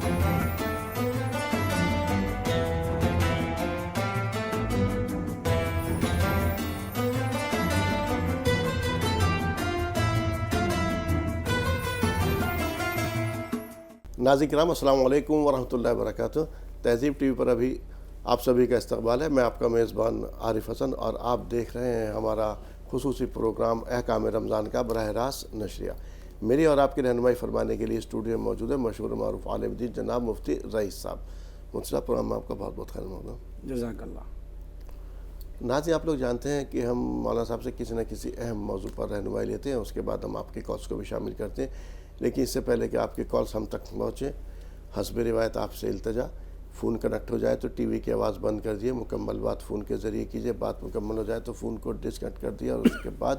ناظرین کرام السلام علیکم ورحمۃ اللہ وبرکاتہ۔ تہذیب ٹی وی پر ابھی آپ سبھی کا استقبال ہے۔ میں آپ کا میزبان عارف حسن اور آپ دیکھ رہے ہیں ہمارا خصوصی پروگرام احکام رمضان کا براہ راست نشریہ۔ میری اور آپ کی رہنمائی فرمانے کے لیے اسٹوڈیو میں موجود ہے مشہور معروف عالم دین جناب مفتی رئیس صاحب۔ مفتی صاحب پروگرام میں آپ کا بہت بہت خیر مقدم۔ جزاک اللہ۔ ناظرین آپ لوگ جانتے ہیں کہ ہم مولانا صاحب سے کسی نہ کسی اہم موضوع پر رہنمائی لیتے ہیں، اس کے بعد ہم آپ کے کالس کو بھی شامل کرتے ہیں، لیکن اس سے پہلے کہ آپ کے کالس ہم تک پہنچے حسب روایت آپ سے التجا، فون کنیکٹ ہو جائے تو ٹی وی کی آواز بند کر دیے، مکمل بات فون کے ذریعے کیجیے، بات مکمل ہو جائے تو فون کو ڈسکنیکٹ کر دیا اور اس کے بعد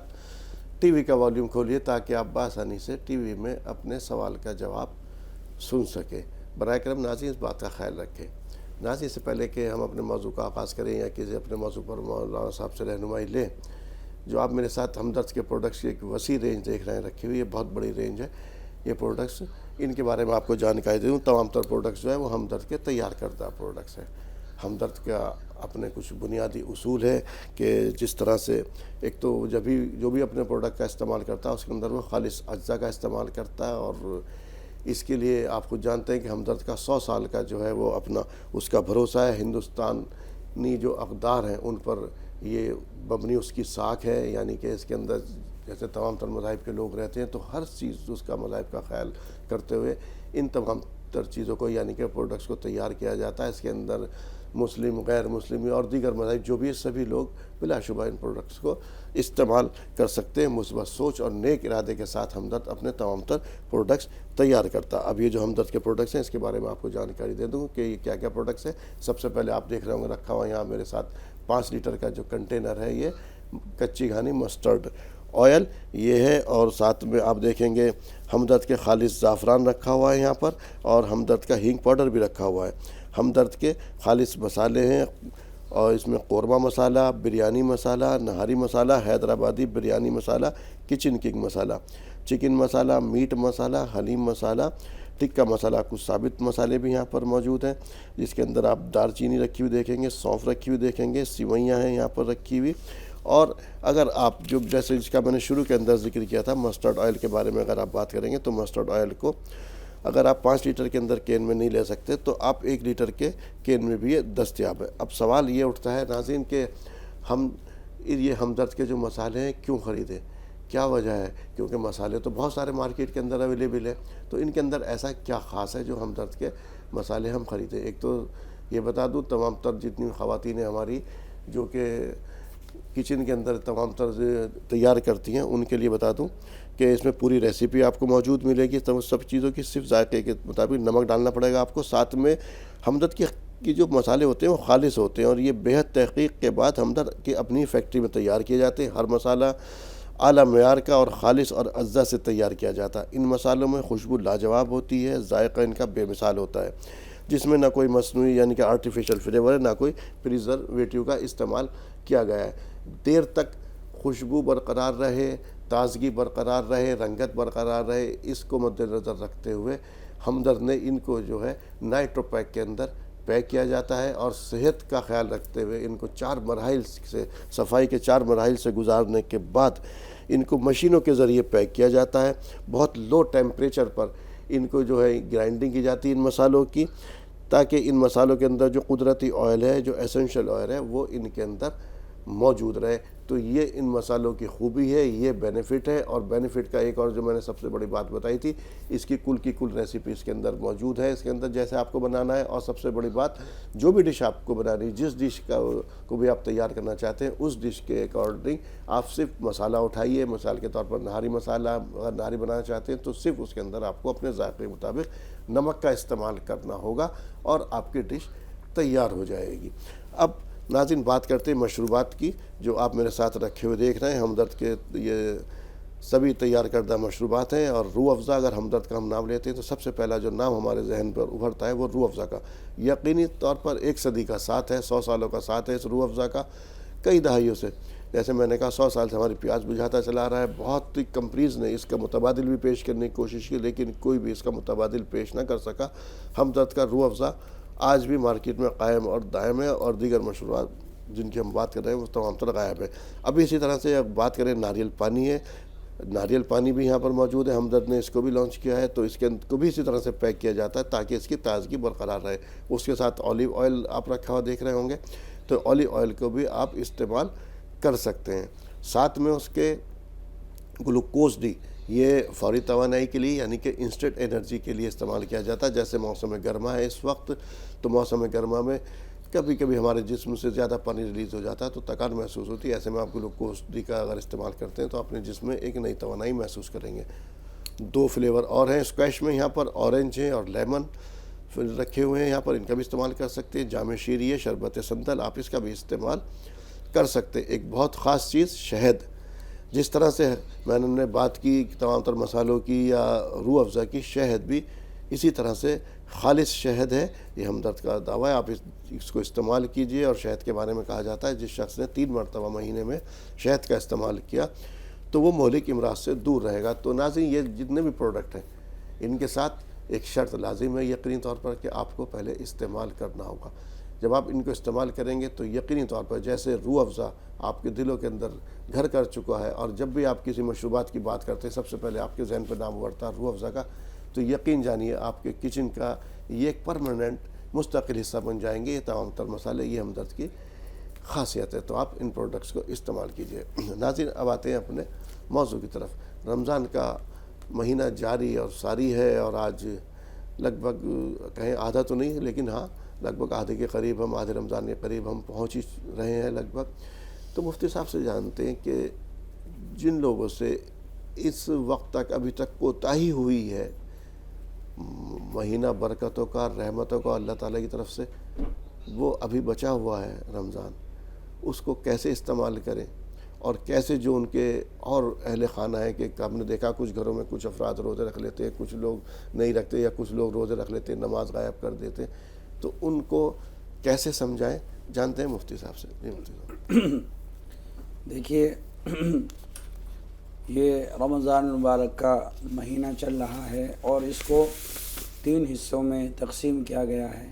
ٹی وی کا والیوم کھولیے تاکہ آپ بآسانی سے ٹی وی میں اپنے سوال کا جواب سن سکیں۔ براہ کرم ناظرین اس بات کا خیال رکھیں۔ ناظرین اس سے پہلے کہ ہم اپنے موضوع کا آغاز کریں یا کسی اپنے موضوع پر مولانا صاحب سے رہنمائی لیں، جو آپ میرے ساتھ ہمدرد کے پروڈکٹس کی ایک وسیع رینج دیکھ رہے ہیں رکھی ہوئی، یہ بہت بڑی رینج ہے یہ پروڈکٹس، ان کے بارے میں آپ کو جانکاری دے دوں۔ تمام تر پروڈکٹس جو ہے وہ ہمدرد کے تیار کردہ پروڈکٹس ہیں۔ ہمدرد کا اپنے کچھ بنیادی اصول ہے کہ جس طرح سے ایک تو جو بھی اپنے پروڈکٹ کا استعمال کرتا ہے اس کے اندر وہ خالص اجزاء کا استعمال کرتا ہے، اور اس کے لیے آپ خود جانتے ہیں کہ ہمدرد کا 100 سال کا جو ہے وہ اپنا اس کا بھروسہ ہے، ہندوستانی جو اقدار ہیں ان پر یہ مبنی اس کی ساکھ ہے، یعنی کہ اس کے اندر جیسے تمام تر مذاہب کے لوگ رہتے ہیں تو ہر چیز اس کا مذاہب کا خیال کرتے ہوئے ان تمام تر چیزوں کو یعنی کہ پروڈکٹس کو تیار کیا جاتا ہے۔ اس کے اندر مسلم، غیر مسلم اور دیگر مذاہب جو بھی ہے سبھی لوگ بلا شبہ ان پروڈکٹس کو استعمال کر سکتے ہیں۔ مثبت سوچ اور نیک ارادے کے ساتھ ہمدرد اپنے تمام تر پروڈکٹس تیار کرتا ہے۔ اب یہ جو ہمدرد کے پروڈکٹس ہیں اس کے بارے میں آپ کو جانکاری دے دوں کہ یہ کیا کیا پروڈکٹس ہیں۔ سب سے پہلے آپ دیکھ رہے ہوں گے رکھا ہوا یہاں میرے ساتھ 5 لیٹر کا جو کنٹینر ہے، یہ کچی گھانی مسٹرڈ آئل یہ ہے، اور ساتھ میں آپ دیکھیں گے ہمدرد کے خالص زعفران رکھا ہوا ہے یہاں پر، اور ہمدرد کا ہینگ پاؤڈر بھی رکھا ہوا ہے۔ ہمدرد کے خالص مسالے ہیں اور اس میں قورمہ مسالہ، بریانی مسالہ، نہاری مسالہ، حیدرآبادی بریانی مسالہ، کچن کنگ مسالہ، چکن مسالہ، میٹ مسالہ، حلیم مسالہ، ٹکا مسالہ، کچھ ثابت مسالے بھی یہاں پر موجود ہیں جس کے اندر آپ دار چینی رکھی ہوئی دیکھیں گے، سونف رکھی ہوئی دیکھیں گے، سوئیاں ہیں یہاں پر رکھی ہوئی، اور اگر آپ جو جیسے جس کا میں نے شروع کے اندر ذکر کیا تھا مسٹرڈ آئل کے بارے میں اگر آپ بات کریں گے تو مسٹرڈ آئل کو اگر آپ 5 لیٹر کے اندر کین میں نہیں لے سکتے تو آپ 1 لیٹر کے کین میں بھی یہ دستیاب ہے۔ اب سوال یہ اٹھتا ہے ناظرین کہ ہم یہ ہمدرد کے جو مسالے ہیں کیوں خریدیں، کیا وجہ ہے؟ کیونکہ مسالے تو بہت سارے مارکیٹ کے اندر اویلیبل ہیں، تو ان کے اندر ایسا کیا خاص ہے جو ہمدرد کے مسالے ہم خریدیں؟ ایک تو یہ بتا دوں تمام تر جتنی خواتین ہیں ہماری جو کہ کچن کے اندر تمام تر تیار کرتی ہیں ان کے لیے بتا دوں کہ اس میں پوری ریسیپی آپ کو موجود ملے گی سب چیزوں کی، صرف ذائقے کے مطابق نمک ڈالنا پڑے گا آپ کو۔ ساتھ میں ہمدرد کی جو مسالے ہوتے ہیں وہ خالص ہوتے ہیں اور یہ بےحد تحقیق کے بعد ہمدرد کی اپنی فیکٹری میں تیار کیے جاتے ہیں۔ ہر مسالہ اعلیٰ معیار کا اور خالص اور اجزاء سے تیار کیا جاتا ہے۔ ان مسالوں میں خوشبو لاجواب ہوتی ہے، ذائقہ ان کا بے مثال ہوتا ہے، جس میں نہ کوئی مصنوعی یعنی کہ آرٹیفیشل فلیور ہے، نہ کوئی پریزرویٹو کا استعمال کیا گیا ہے۔ دیر تک خوشبو برقرار رہے، تازگی برقرار رہے، رنگت برقرار رہے، اس کو مد نظر رکھتے ہوئے ہمدرد نے ان کو جو ہے نائٹرو پیک کے اندر پیک کیا جاتا ہے، اور صحت کا خیال رکھتے ہوئے ان کو 4 مراحل سے صفائی کے 4 مراحل سے گزارنے کے بعد ان کو مشینوں کے ذریعے پیک کیا جاتا ہے۔ بہت لو ٹیمپریچر پر ان کو جو ہے گرائنڈنگ کی جاتی ہے ان مسالوں کی، تاکہ ان مسالوں کے اندر جو قدرتی آئل ہے، جو ایسنشل آئل ہے، وہ ان کے اندر موجود رہے۔ تو یہ ان مسالوں کی خوبی ہے، یہ بینیفٹ ہے۔ اور بینیفٹ کا ایک اور جو میں نے سب سے بڑی بات بتائی تھی، اس کی کل ریسیپی اس کے اندر موجود ہے، اس کے اندر جیسے آپ کو بنانا ہے، اور سب سے بڑی بات جو بھی ڈش آپ کو بنانی ہے، جس ڈش کو بھی آپ تیار کرنا چاہتے ہیں اس ڈش کے اکارڈنگ آپ صرف مسالہ اٹھائیے۔ مثال کے طور پر نہاری مسالہ اگر نہاری بنانا چاہتے ہیں تو صرف اس کے اندر آپ کو اپنے ذائقے کے مطابق نمک کا استعمال کرنا ہوگا اور آپ کی ڈش تیار ہو جائے گی۔ اب ناظرین بات کرتے ہیں مشروبات کی، جو آپ میرے ساتھ رکھے ہوئے دیکھ رہے ہیں۔ ہمدرد کے یہ سبھی تیار کردہ مشروبات ہیں، اور روح افزا اگر ہمدرد کا ہم نام لیتے ہیں تو سب سے پہلا جو نام ہمارے ذہن پر ابھرتا ہے وہ روح افزا کا۔ یقینی طور پر 1 صدی کا ساتھ ہے، 100 سالوں کا ساتھ ہے اس روح افزا کا۔ کئی دہائیوں سے جیسے میں نے کہا 100 سال سے ہماری پیاز بجھاتا چلا رہا ہے. بہت کمپنیز نے اس کا متبادل بھی پیش کرنے کی کوشش کی لیکن کوئی بھی اس کا متبادل پیش نہ کر سکا. ہمدرد کا روح افزا آج بھی مارکیٹ میں قائم اور دائم ہے اور دیگر مشروبات جن کی ہم بات کر رہے ہیں وہ تمام تر غائب ہے. ابھی اسی طرح سے بات کریں ناریل پانی ہے. ناریل پانی بھی یہاں پر موجود ہے. ہمدرد نے اس کو بھی لانچ کیا ہے تو اس کے کو بھی اسی طرح سے پیک کیا جاتا ہے تاکہ اس کی تازگی برقرار رہے. اس کے ساتھ اولیو آئل آپ رکھا ہوا دیکھ رہے ہوں گے تو اولیو آئل کو بھی آپ استعمال کر سکتے ہیں. ساتھ میں اس کے گلوکوز ڈی یہ فوری توانائی کے لیے یعنی کہ انسٹنٹ انرجی کے لیے استعمال کیا جاتا ہے. جیسے موسم گرما ہے اس وقت تو موسم گرما میں کبھی کبھی ہمارے جسم سے زیادہ پانی ریلیز ہو جاتا ہے تو تھکان محسوس ہوتی ہے. ایسے میں آپ گلوکوز ڈی کا اگر استعمال کرتے ہیں تو اپنے جسم میں ایک نئی توانائی محسوس کریں گے. 2 فلیور اور ہیں اسکویش میں, یہاں پر اورنج ہیں اور لیمن رکھے ہوئے ہیں یہاں پر, ان کا بھی استعمال کر سکتے ہیں. جام شیری ہے, شربت سنتل, آپ اس کا بھی استعمال کر سکتے ہیں. ایک بہت خاص چیز شہد, جس طرح سے میں نے بات کی تمام تر مسالوں کی یا روح افزا کی, شہد بھی اسی طرح سے خالص شہد ہے. یہ ہمدرد کا دعویٰ ہے, آپ اس کو استعمال کیجئے. اور شہد کے بارے میں کہا جاتا ہے جس شخص نے 3 مرتبہ مہینے میں شہد کا استعمال کیا تو وہ مہلک امراض سے دور رہے گا. تو ناظرین یہ جتنے بھی پروڈکٹ ہیں ان کے ساتھ ایک شرط لازم ہے یقینی طور پر کہ آپ کو پہلے استعمال کرنا ہوگا. جب آپ ان کو استعمال کریں گے تو یقینی طور پر جیسے روح افزا آپ کے دلوں کے اندر گھر کر چکا ہے اور جب بھی آپ کسی مشروبات کی بات کرتے ہیں سب سے پہلے آپ کے ذہن پہ نام ابھرتا ہے روح افزا کا, تو یقین جانیے آپ کے کچن کا یہ ایک پرماننٹ مستقل حصہ بن جائیں گے. یہ تمام تر مسالے یہ ہمدرد کی خاصیت ہے, تو آپ ان پروڈکٹس کو استعمال کیجئے. ناظرین اب آتے ہیں اپنے موضوع کی طرف. رمضان کا مہینہ جاری اور ساری ہے اور آج لگ بھگ کہیں آدھا تو نہیں لیکن ہاں لگ بھگ آدھے کے قریب ہم, آدھے رمضان کے قریب ہم پہنچ ہی رہے ہیں لگ بھگ. تو مفتی صاحب سے جانتے ہیں کہ جن لوگوں سے اس وقت تک ابھی تک کوتاہی ہوئی ہے مہینہ برکتوں کا, رحمتوں کا اللہ تعالیٰ کی طرف سے, وہ ابھی بچا ہوا ہے رمضان, اس کو کیسے استعمال کریں اور کیسے جو ان کے اور اہل خانہ ہے کہ ہم نے دیکھا کچھ گھروں میں کچھ افراد روزے رکھ لیتے ہیں, کچھ لوگ نہیں رکھتے یا کچھ لوگ روزے رکھ لیتے ہیں نماز غائب کر دیتے, تو ان کو کیسے سمجھائیں, جانتے ہیں مفتی صاحب سے. جی مفتی صاحب. دیکھیے یہ رمضان المبارک کا مہینہ چل رہا ہے اور اس کو 3 حصوں میں تقسیم کیا گیا ہے.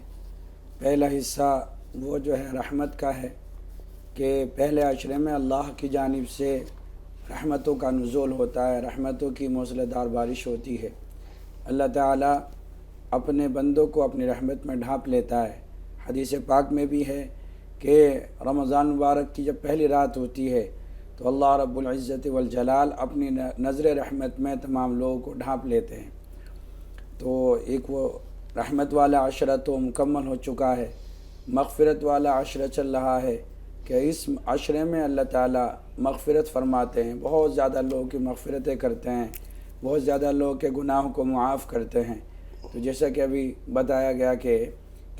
پہلا حصہ وہ جو ہے رحمت کا ہے کہ پہلے عشرے میں اللہ کی جانب سے رحمتوں کا نزول ہوتا ہے, رحمتوں کی موسلادھار بارش ہوتی ہے. اللہ تعالیٰ اپنے بندوں کو اپنی رحمت میں ڈھانپ لیتا ہے. حدیث پاک میں بھی ہے کہ رمضان مبارک کی جب پہلی رات ہوتی ہے تو اللہ رب العزت والجلال اپنی نظر رحمت میں تمام لوگوں کو ڈھانپ لیتے ہیں. تو ایک وہ رحمت والا عشرہ تو مکمل ہو چکا ہے, مغفرت والا عشرہ چل رہا ہے کہ اس عشرے میں اللہ تعالیٰ مغفرت فرماتے ہیں, بہت زیادہ لوگوں کی مغفرتیں کرتے ہیں, بہت زیادہ لوگوں کے گناہوں کو معاف کرتے ہیں. تو جیسا کہ ابھی بتایا گیا کہ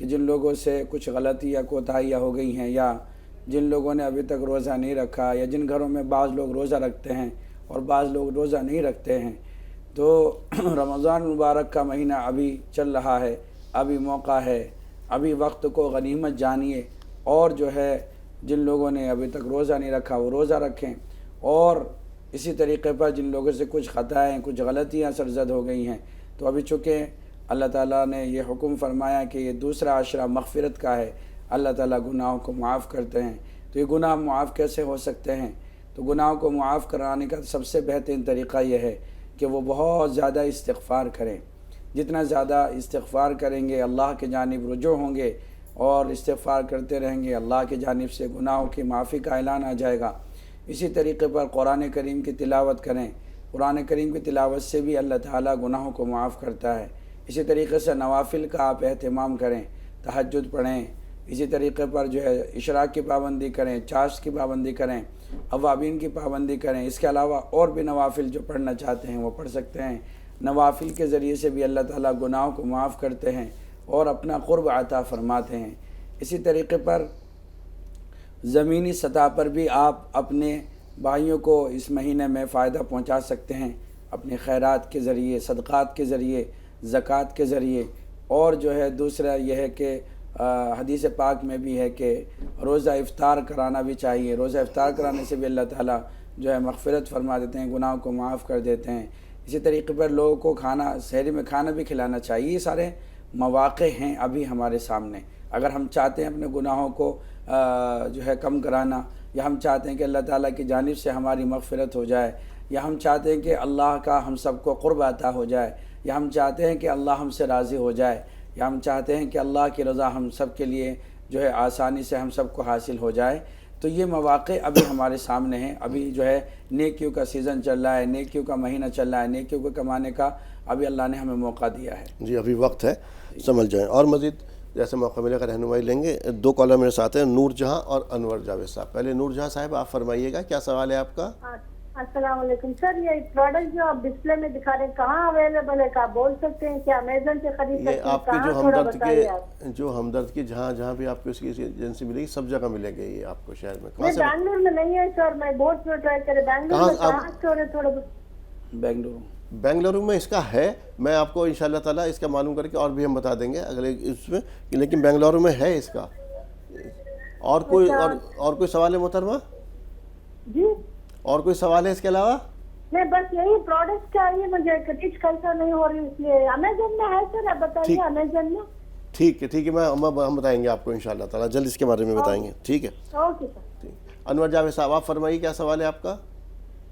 جن لوگوں سے کچھ غلطی یا کوتاہیاں ہو گئی ہیں یا جن لوگوں نے ابھی تک روزہ نہیں رکھا یا جن گھروں میں بعض لوگ روزہ رکھتے ہیں اور بعض لوگ روزہ نہیں رکھتے ہیں, تو رمضان مبارک کا مہینہ ابھی چل رہا ہے, ابھی موقع ہے, ابھی وقت کو غنیمت جانیے. اور جو ہے جن لوگوں نے ابھی تک روزہ نہیں رکھا وہ روزہ رکھیں. اور اسی طریقے پر جن لوگوں سے کچھ خطائیں کچھ غلطیاں سرزد ہو گئی ہیں تو ابھی چونکہ اللہ تعالیٰ نے یہ حکم فرمایا کہ یہ دوسرا عشرہ مغفرت کا ہے, اللہ تعالیٰ گناہوں کو معاف کرتے ہیں. تو یہ گناہ معاف کیسے ہو سکتے ہیں؟ تو گناہوں کو معاف کرانے کا سب سے بہترین طریقہ یہ ہے کہ وہ بہت زیادہ استغفار کریں. جتنا زیادہ استغفار کریں گے اللہ کی جانب رجوع ہوں گے اور استغفار کرتے رہیں گے, اللہ کی جانب سے گناہوں کی معافی کا اعلان آ جائے گا. اسی طریقے پر قرآن کریم کی تلاوت کریں, قرآن کریم کی تلاوت سے بھی اللہ تعالیٰ گناہوں کو معاف کرتا ہے. اسی طریقے سے نوافل کا آپ اہتمام کریں, تہجد پڑھیں. اسی طریقے پر جو ہے اشراق کی پابندی کریں, چاشت کی پابندی کریں, اوابین کی پابندی کریں. اس کے علاوہ اور بھی نوافل جو پڑھنا چاہتے ہیں وہ پڑھ سکتے ہیں. نوافل کے ذریعے سے بھی اللہ تعالیٰ گناہوں کو معاف کرتے ہیں اور اپنا قرب عطا فرماتے ہیں. اسی طریقے پر زمینی سطح پر بھی آپ اپنے بھائیوں کو اس مہینے میں فائدہ پہنچا سکتے ہیں اپنے خیرات کے ذریعے, صدقات کے ذریعے, زکوٰۃ کے ذریعے. اور جو ہے دوسرا یہ ہے کہ حدیث پاک میں بھی ہے کہ روزہ افطار کرانا بھی چاہیے. روزہ افطار کرانے سے بھی اللہ تعالیٰ جو ہے مغفرت فرما دیتے ہیں, گناہوں کو معاف کر دیتے ہیں. اسی طریقے پر لوگوں کو کھانا, سحری میں کھانا بھی کھلانا چاہیے. یہ سارے مواقع ہیں ابھی ہمارے سامنے. اگر ہم چاہتے ہیں اپنے گناہوں کو جو ہے کم کرانا, یا ہم چاہتے ہیں کہ اللہ تعالیٰ کی جانب سے ہماری مغفرت ہو جائے, یا ہم چاہتے ہیں کہ اللہ کا ہم سب کو قرب عطا ہو جائے, یا ہم چاہتے ہیں کہ اللہ ہم سے راضی ہو جائے, یا ہم چاہتے ہیں کہ اللہ کی رضا ہم سب کے لیے جو ہے آسانی سے ہم سب کو حاصل ہو جائے, تو یہ مواقع ابھی ہمارے سامنے ہیں. ابھی جو ہے نیکیوں کا سیزن چل رہا ہے, نیکیوں کا مہینہ چل رہا ہے, نیکیوں کو کمانے کا ابھی اللہ نے ہمیں موقع دیا ہے. جی ابھی وقت ہے, سمجھ جائیں. اور مزید جیسے موقع ملے گا رہنمائی لیں گے. 2 کالر میرے ساتھ ہیں, نور جہاں اور انور جاوید صاحب. پہلے نور جہاں صاحب آپ فرمائیے گا, کیا سوال ہے آپ کا؟ السلام علیکم سر. یہ پروڈکٹ جو آپ ڈسپلے میں دکھا رہے ہیں کہاں اویلیبل ہے, آپ بول سکتے ہیں کیا امیزون سے خرید سکتے ہیں؟ یہ آپ کی کہاں جو تھوڑا ہمدرد بتائیے کے آپ. جو ہمدرد کی جہاں بھی آپ کو اس کی ایجنسی ملے گی, سب جگہ ملے گی یہ آپ کو شہر میں. نہیں بنگلور میں نہیں ہے سر, میں بہت ٹرائی کرے. بنگلور میں کہاں اسٹور ہے تھوڑا بنگلورو میں اس کا ہے. میں آپ کو انشاءاللہ تعالیٰ اس کا معلوم کر کے اور بھی ہم بتا دیں گے اگلے اس میں, لیکن بنگلورو میں ہے اس کا. اور کوئی سوال ہے محترمہ؟ جی اور کوئی سوال ہے اس کے علاوہ؟ نہیں بس یہی پروڈکٹ چاہیے مجھے. کچھ کلسا نہیں ہو رہی اس لیے. امیزون میں ہے سر, آپ بتائیے امیزون میں. ٹھیک ہے, ہم بتائیں گے آپ کو انشاءاللہ تعالیٰ جلد اس کے بارے میں بتائیں گے. ٹھیک ہے, اوکے سر. انور جاوید صاحب آپ فرمائیے, کیا سوال ہے آپ کا؟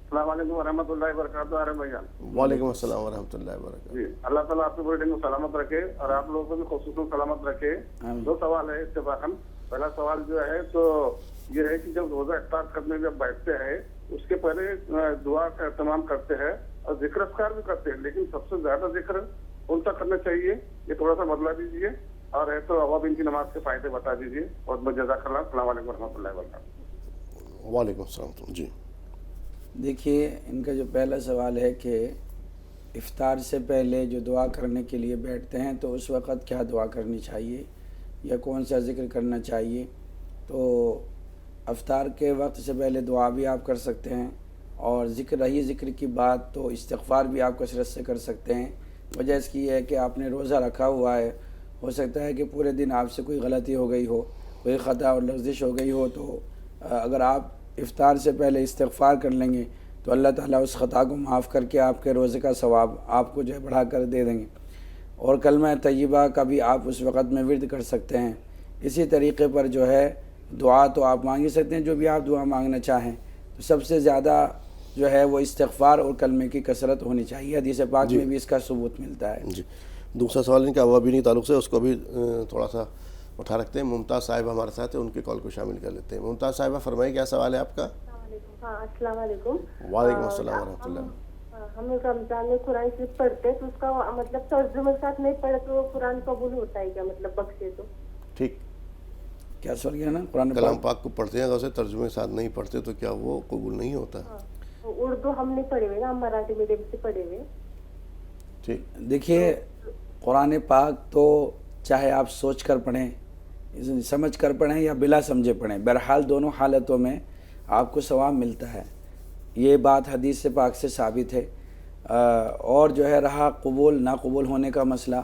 السلام علیکم ورحمۃ اللہ وبرکاتہ. ارے بھائی جان. وعلیکم السلام ورحمۃ اللہ وبرکاتہ. جی اللہ تعالیٰ آپ کے بڑے دن کو سلامت رکھے اور آپ لوگوں کو بھی خصوصاً سلامت رکھے. 2 سوال ہے اتفاقاً. پہلا سوال جو ہے تو یہ ہے کہ جب روزہ افطار کرنے جب بیٹھتے ہیں اس کے پہلے دعا کا اہتمام کرتے ہیں اور ذکر اذکار بھی کرتے ہیں, لیکن سب سے زیادہ ذکر کون سا کرنا چاہیے, یہ تھوڑا سا بدلا دیجیے. اور ہے تو اوابین کی نماز کے فائدے بتا دیجیے. بہت بہت جزاک اللہ. السلام علیکم ورحمۃ اللہ وبرکاتہ. وعلیکم السلام. جی دیکھیے, ان کا جو پہلا سوال ہے کہ افطار سے پہلے جو دعا کرنے کے لیے بیٹھتے ہیں تو اس وقت کیا دعا کرنی چاہیے یا کون سا ذکر کرنا چاہیے. تو افطار کے وقت سے پہلے دعا بھی آپ کر سکتے ہیں, اور ذکر کی بات تو استغفار بھی آپ کثرت سے کر سکتے ہیں. وجہ اس کی ہے کہ آپ نے روزہ رکھا ہوا ہے, ہو سکتا ہے کہ پورے دن آپ سے کوئی غلطی ہو گئی ہو, کوئی خطا اور لغزش ہو گئی ہو, تو اگر آپ افطار سے پہلے استغفار کر لیں گے تو اللہ تعالیٰ اس خطا کو معاف کر کے آپ کے روزے کا ثواب آپ کو جو ہے بڑھا کر دے دیں گے. اور کلمہ طیبہ کا بھی آپ اس وقت میں ورد کر سکتے ہیں. اسی طریقے پر جو ہے دعا تو آپ مانگ ہی سکتے ہیں, جو بھی آپ دعا مانگنا چاہیں. تو سب سے زیادہ جو ہے وہ استغفار اور کلمے کی کثرت ہونی چاہیے. حدیث پاک میں بھی اس کا ثبوت ملتا ہے. جی دوسرا سوال ان کا اوابینی تعلق سے, اس کو بھی تھوڑا سا اٹھا رکھتے ہیں. ممتاز صاحبہ ہمارے ساتھ ہیں, ان کے کال کو شامل کر لیتے ہیں. ممتاز صاحبہ فرمائیے, کیا سوال ہے آپ کا؟ السلام علیکم. وعلیکم السلام ورحمۃ اللہ. ہم رمضان میں قرآن شریف پڑھتے ہیں تو اس کا مطلب ترجمے کے ساتھ نہیں پڑھے تو قرآن قبول ہوتا ہے کیا, مطلب بخشے تو؟ ٹھیک, کیا سوال کیا نا؟ قرآن کلام پاک کو پڑھتے ہیں, اگر اسے ترجمے کے ساتھ نہیں پڑھتے تو کیا وہ قبول نہیں ہوتا؟ اردو ہم نہیں پڑھے ہوئے نا, ہم مراٹھی میڈیم سے پڑھے ہوئے. ٹھیک, دیکھیے قرآن پاک تو چاہے آپ سوچ کر پڑھیں, سمجھ کر پڑھیں یا بلا سمجھے پڑھیں, بہرحال دونوں حالتوں میں آپ کو ثواب ملتا ہے. یہ بات حدیث پاک سے ثابت ہے. اور جو ہے رہا قبول ناقبول ہونے کا مسئلہ,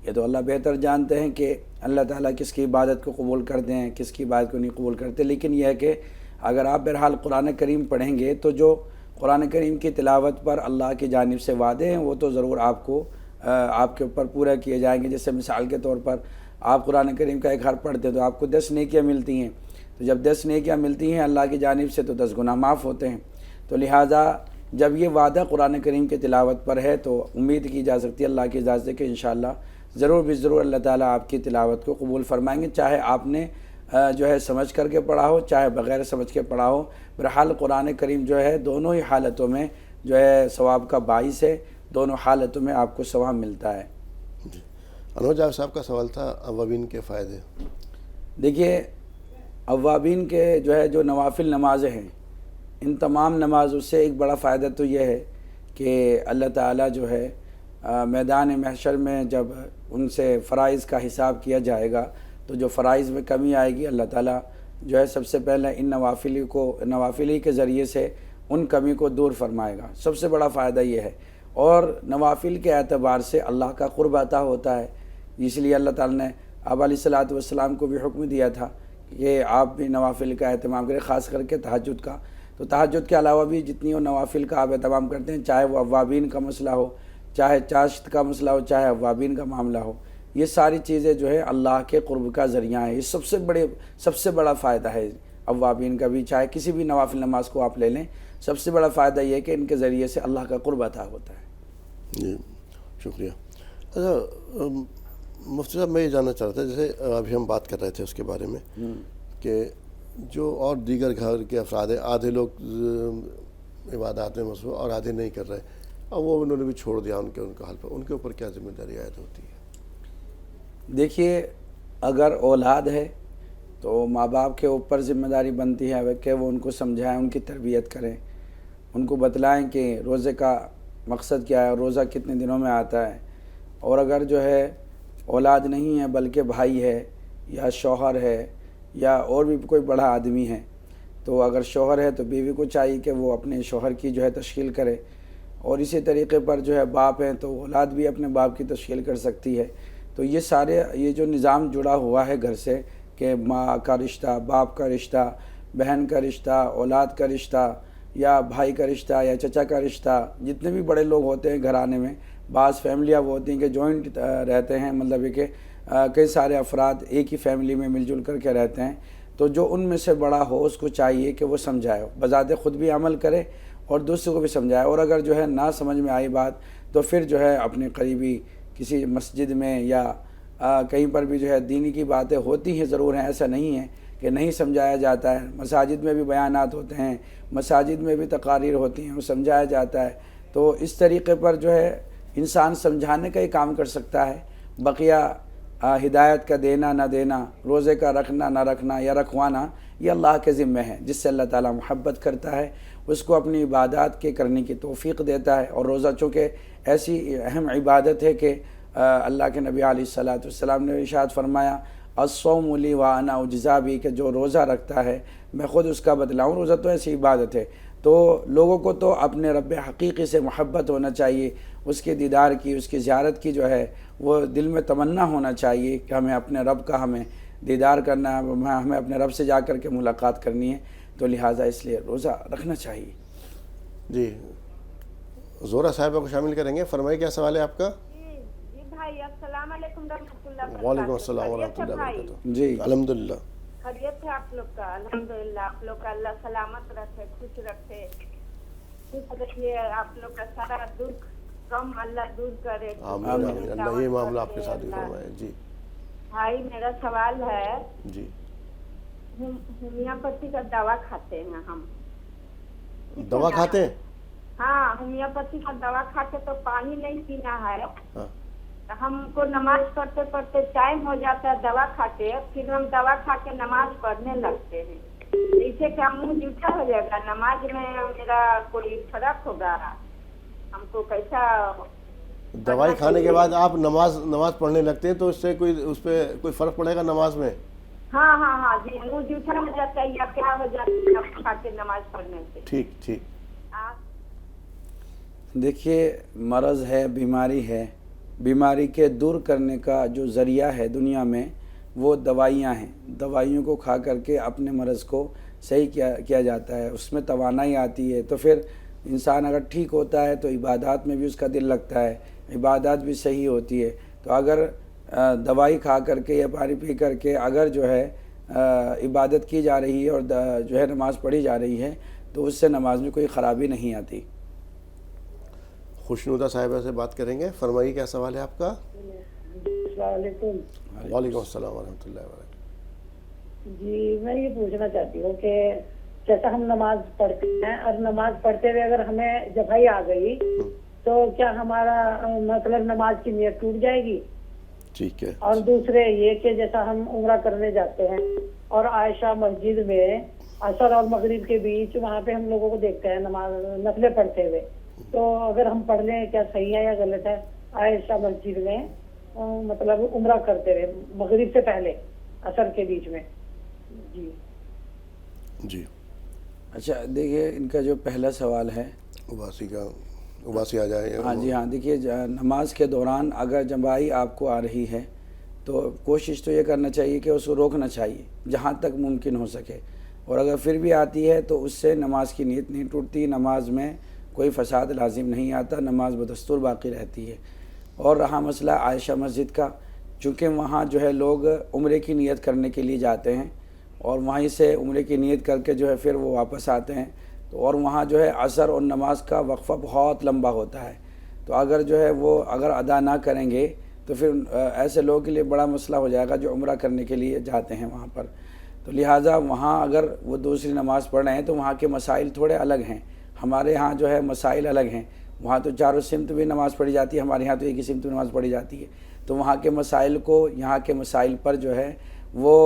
یہ تو اللہ بہتر جانتے ہیں کہ اللہ تعالیٰ کس کی عبادت کو قبول کرتے ہیں, کس کی عبادت کو نہیں قبول کرتے. لیکن یہ ہے کہ اگر آپ بہرحال قرآن کریم پڑھیں گے تو جو قرآن کریم کی تلاوت پر اللہ کی جانب سے وعدے ہیں وہ تو ضرور آپ کو آپ کے اوپر پورا کیے جائیں گے. جیسے مثال کے طور پر آپ قرآن کریم کا ایک حرف پڑھتے تو آپ کو 10 نیکیاں ملتی ہیں. تو جب 10 نیکیاں ملتی ہیں اللہ کی جانب سے تو 10 گناہ معاف ہوتے ہیں. تو لہٰذا جب یہ وعدہ قرآن کریم کی تلاوت پر ہے تو امید کی جا سکتی ہے اللہ کی اجازت سے کہ انشاءاللہ ضرور بھی ضرور اللہ تعالیٰ آپ کی تلاوت کو قبول فرمائیں گے, چاہے آپ نے جو ہے سمجھ کر کے پڑھا ہو چاہے بغیر سمجھ کے پڑھا ہو. بہرحال قرآن کریم جو ہے دونوں ہی حالتوں میں جو ہے ثواب کا باعث ہے, دونوں حالتوں میں آپ کو ثواب ملتا ہے. جی انور جاوید صاحب کا سوال تھا اوابین کے فائدے. دیکھیے اوابین کے جو ہے جو نوافل نمازیں ہیں, ان تمام نمازوں سے ایک بڑا فائدہ تو یہ ہے کہ اللہ تعالیٰ جو ہے میدان محشر میں جب ان سے فرائض کا حساب کیا جائے گا تو جو فرائض میں کمی آئے گی اللہ تعالیٰ جو ہے سب سے پہلے ان نوافلی کے ذریعے سے ان کمی کو دور فرمائے گا. سب سے بڑا فائدہ یہ ہے. اور نوافل کے اعتبار سے اللہ کا قرب عطا ہوتا ہے, اس لیے اللہ تعالیٰ نے آپ علیہ الصلوۃ والسلام کو بھی حکم دیا تھا کہ آپ بھی نوافل کا اہتمام کریں، خاص کر کے تہجد کا. تو تہجد کے علاوہ بھی جتنی وہ نوافل کا آپ اہتمام کرتے ہیں، چاہے وہ اوابین کا مسئلہ ہو، چاہے چاشت کا مسئلہ ہو، چاہے اوابین کا معاملہ ہو، یہ ساری چیزیں جو ہے اللہ کے قرب کا ذریعہ ہے. یہ سب سے بڑا فائدہ ہے اوابین کا بھی، چاہے کسی بھی نوافل نماز کو آپ لے لیں. سب سے بڑا فائدہ یہ ہے کہ ان کے ذریعے سے اللہ کا قرب عطا ہوتا ہے. جی شکریہ. اچھا مفتی صاحب، میں یہ جاننا چاہ رہا تھا، جیسے ابھی ہم بات کر رہے تھے اس کے بارے میں کہ جو اور دیگر گھر کے افراد ہیں، آدھے لوگ عبادات میں مصروف اور آدھے نہیں کر رہے، اور وہ انہوں نے بھی چھوڑ دیا ان کا حال پر، ان کے اوپر کیا ذمہ داری عائد ہوتی ہے؟ دیکھیے، اگر اولاد ہے تو ماں باپ کے اوپر ذمہ داری بنتی ہے کہ وہ ان کو سمجھائیں، ان کی تربیت کریں، ان کو بتلائیں کہ روزے کا مقصد کیا ہے، روزہ کتنے دنوں میں آتا ہے. اور اگر جو ہے اولاد نہیں ہے بلکہ بھائی ہے یا شوہر ہے یا اور بھی کوئی بڑا آدمی ہے، تو اگر شوہر ہے تو بیوی کو چاہیے کہ وہ اپنے شوہر کی جو ہے تشکیل کرے. اور اسی طریقے پر جو ہے باپ ہیں تو اولاد بھی اپنے باپ کی تشکیل کر سکتی ہے. تو یہ جو نظام جڑا ہوا ہے گھر سے کہ ماں کا رشتہ، باپ کا رشتہ، بہن کا رشتہ، اولاد کا رشتہ یا بھائی کا رشتہ یا چچا کا رشتہ، جتنے بھی بڑے لوگ ہوتے ہیں گھرانے میں، بعض فیملیاں وہ ہوتی ہیں کہ جوائنٹ رہتے ہیں، مطلب یہ کہ کئی سارے افراد ایک ہی فیملی میں مل جل کر کے رہتے ہیں. تو جو ان میں سے بڑا ہو اس کو چاہیے کہ وہ سمجھائے، بذات خود بھی عمل کرے اور دوسروں کو بھی سمجھائے. اور اگر جو ہے نہ سمجھ میں آئی بات تو پھر جو ہے اپنے قریبی کسی مسجد میں یا کہیں پر بھی جو ہے دینی کی باتیں ہوتی ہیں ضرور ہیں، ایسا نہیں ہے کہ نہیں سمجھایا جاتا ہے. مساجد میں بھی بیانات ہوتے ہیں، مساجد میں بھی تقاریر ہوتی ہیں، وہ سمجھایا جاتا ہے. تو اس طریقے پر جو ہے انسان سمجھانے کا ہی کام کر سکتا ہے. بقیہ ہدایت کا دینا نہ دینا، روزے کا رکھنا نہ رکھنا یا رکھوانا، یہ اللہ کے ذمہ ہے. جس سے اللہ تعالیٰ محبت کرتا ہے اس کو اپنی عبادات کے کرنے کی توفیق دیتا ہے. اور روزہ چونکہ ایسی اہم عبادت ہے کہ اللہ کے نبی علیہ الصلوۃ والسلام نے ارشاد فرمایا، الصوم لی وانا اجزا بہ، کہ جو روزہ رکھتا ہے میں خود اس کا بدلاؤں. روزہ تو ایسی عبادت ہے. تو لوگوں کو تو اپنے رب حقیقی سے محبت ہونا چاہیے، اس کے دیدار کی، اس کی زیارت کی جو ہے وہ دل میں تمنا ہونا چاہیے کہ ہمیں اپنے رب کا ہمیں دیدار کرنا ہے، ہمیں اپنے رب سے جا کر کے ملاقات کرنی ہے. تو لہٰذا اس لیے روزہ رکھنا چاہیے. جی زورا صاحبہ کو شامل کریں گے. فرمائیے کیا سوال ہے آپ کا؟ جی بھائی، السلام علیکم ورحمۃ اللہ وبرکاتہ. وعلیکم السلام ورحمۃ اللہ وبرکاتہ. جی الحمدللہ. خیریت ہے آپ لوگ کا؟ الحمدللہ. آپ لوگ کا اللہ سلامت رکھے، خوش رکھے، خوش رکھیے. آپ لوگ کا سارا دکھ کم اللہ دور کرے. آمین آمین. اللہ یہ معاملہ آپ کے ساتھ ہی فرمائے. جی بھائی میرا سوال ہے، جی. ہومیوپیتھی کا دوا کھاتے ہیں ہم. دوا کھاتے ہیں؟ ہاں، ہومیوپیتھی کا دوا کھاتے تو پانی نہیں پینا ہے. ہاں. ہم کو نماز پڑھتے پڑھتے ٹائم ہو جاتا ہے دوا کھاتے، پھر ہم دوا کھا کے نماز پڑھنے لگتے ہیں. اسے کیا منہ جھوٹا ہو جائے گا؟ نماز میں میرا کوئی فرق ہوگا؟ ہم کو کیسا؟ دوائی کھانے کے بعد آپ نماز پڑھنے لگتے ہیں تو اس سے اس پہ کوئی فرق پڑے گا نماز میں؟ ہاں ہاں ہاں جی، منہ جھوٹا ہو جاتا ہے یا کیا ہو جاتا ہے کھا کے نماز پڑھنے سے؟ ٹھیک ٹھیک. دیکھیے، مرض ہے، بیماری ہے، بیماری کے دور کرنے کا جو ذریعہ ہے دنیا میں وہ دوائیاں ہیں. دوائیوں کو کھا کر کے اپنے مرض کو صحیح کیا جاتا ہے، اس میں توانائی آتی ہے. تو پھر انسان اگر ٹھیک ہوتا ہے تو عبادات میں بھی اس کا دل لگتا ہے، عبادات بھی صحیح ہوتی ہے. تو اگر دوائی کھا کر کے یا پانی پی کر کے اگر جو ہے عبادت کی جا رہی ہے اور جو ہے نماز پڑھی جا رہی ہے تو اس سے نماز میں کوئی خرابی نہیں آتی. خوشنودہ صاحبہ سے بات کریں گے. فرمائیے کیا سوال ہے آپ کا؟ السلام علیکم. وعلیکم السلام ورحمۃ اللہ وبرکاتہ. جی میں یہ پوچھنا چاہتی ہوں کہ جیسا ہم نماز پڑھتے ہیں اور نماز پڑھتے ہوئے اگر ہمیں جفائی آ گئی تو کیا ہمارا مطلب نماز کی نیت ٹوٹ جائے گی؟ ٹھیک ہے. اور دوسرے یہ کہ جیسا ہم عمرہ کرنے جاتے ہیں اور عائشہ مسجد میں عصر اور مغرب کے بیچ وہاں پہ ہم لوگوں کو دیکھتے ہیں نماز نفلیں پڑھتے ہوئے، تو اگر ہم پڑھ لیں کیا صحیح ہے یا غلط ہے؟ عائشہ مسجد میں مطلب عمرہ کرتے ہوئے مغرب سے پہلے عصر کے بیچ میں. جی جی. اچھا دیکھیے، ان کا جو پہلا سوال ہے اباسی آ جائے. ہاں جی ہاں. دیکھیے، نماز کے دوران اگر جمائی آپ کو آ رہی ہے تو کوشش تو یہ کرنا چاہیے کہ اس کو روکنا چاہیے جہاں تک ممکن ہو سکے، اور اگر پھر بھی آتی ہے تو اس سے نماز کی نیت نہیں ٹوٹتی، نماز میں کوئی فساد لازم نہیں آتا، نماز بدستور باقی رہتی ہے۔ اور رہا مسئلہ عائشہ مسجد کا، چونکہ وہاں جو ہے لوگ عمرے کی نیت کرنے کے لیے جاتے ہیں اور وہیں سے عمرے کی نیت کر کے جو ہے پھر وہ واپس آتے ہیں، تو اور وہاں جو ہے عصر اور نماز کا وقفہ بہت لمبا ہوتا ہے، تو اگر جو ہے وہ اگر ادا نہ کریں گے تو پھر ایسے لوگوں کے لیے بڑا مسئلہ ہو جائے گا جو عمرہ کرنے کے لیے جاتے ہیں وہاں پر۔ تو لہٰذا وہاں اگر وہ دوسری نماز پڑھ رہے ہیں تو وہاں کے مسائل تھوڑے الگ ہیں، ہمارے ہاں جو ہے مسائل الگ ہیں، وہاں تو چاروں سمت بھی نماز پڑھی جاتی ہے، ہمارے ہاں تو ایک ہی سمت میں نماز پڑھی جاتی ہے، تو وہاں کے مسائل کو یہاں کے مسائل پر جو ہے وہ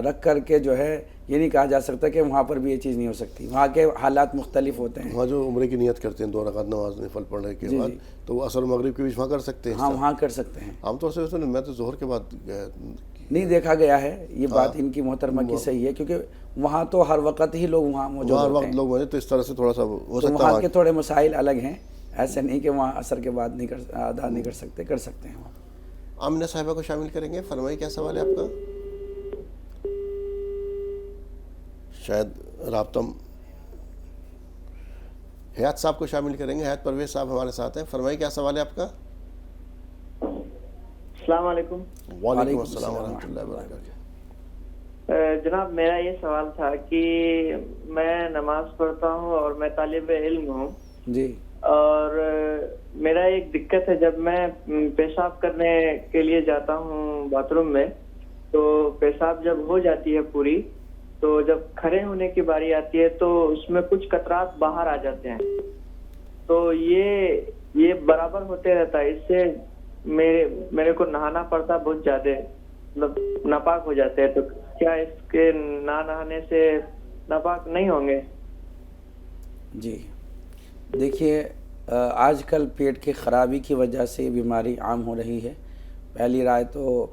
رکھ کر کے جو ہے یہ نہیں کہا جا سکتا کہ وہاں پر بھی یہ چیز نہیں ہو سکتی، وہاں کے حالات مختلف ہوتے ہیں۔ وہاں جو عمرے کی نیت کرتے ہیں 2 رکعت نماز نفل پڑھنے کے بعد تو وہ عصر مغرب کے بیچ وہاں کر سکتے ہیں؟ ہاں وہاں کر سکتے ہیں۔ عام طور سے میں تو ظہر کے بعد نہیں دیکھا گیا ہے، یہ بات ان کی محترمہ کی صحیح ہے، کیونکہ وہاں تو ہر وقت ہی لوگ وہاں موجود ہر ہوتے وقت ہیں، لوگ موجود، تو اس طرح سے تھوڑا سا ہو تو سکتا وہاں ہے کے تھوڑے مسائل الگ ہیں، ایسے نہیں کہ وہاں عصر کے بعد نہیں ادا نہیں کر سکتے، کر سکتے ہیں وہاں۔ آمنہ صاحبہ کو شامل کریں گے، فرمائیے کیا سوال ہے آپ کا؟ شاید رابطہ حیات صاحب کو شامل کریں گے، حیات پرویز صاحب ہمارے ساتھ ہیں، فرمائیے کیا سوال ہے آپ کا؟ السلام علیکم۔ وعلیکم السلام ورحمۃ اللہ وبرکاتہ۔ جناب میرا یہ سوال تھا کہ میں نماز پڑھتا ہوں اور میں طالب علم ہوں جی، اور میرا ایک دقت ہے، جب میں پیشاب کرنے کے لیے جاتا ہوں باتھ روم میں تو پیشاب جب ہو جاتی ہے پوری، تو جب کھڑے ہونے کی باری آتی ہے تو اس میں کچھ قطرات باہر آ جاتے ہیں، تو یہ برابر ہوتے رہتا ہے، اس سے میرے کو نہانا پڑتا بہت زیادہ، مطلب ناپاک ہو جاتے ہیں، تو کیا اس کے نہ نہانے سے ناپاک نہیں ہوں گے؟ جی دیکھیے، آج کل پیٹ کی خرابی کی وجہ سے یہ بیماری عام ہو رہی ہے۔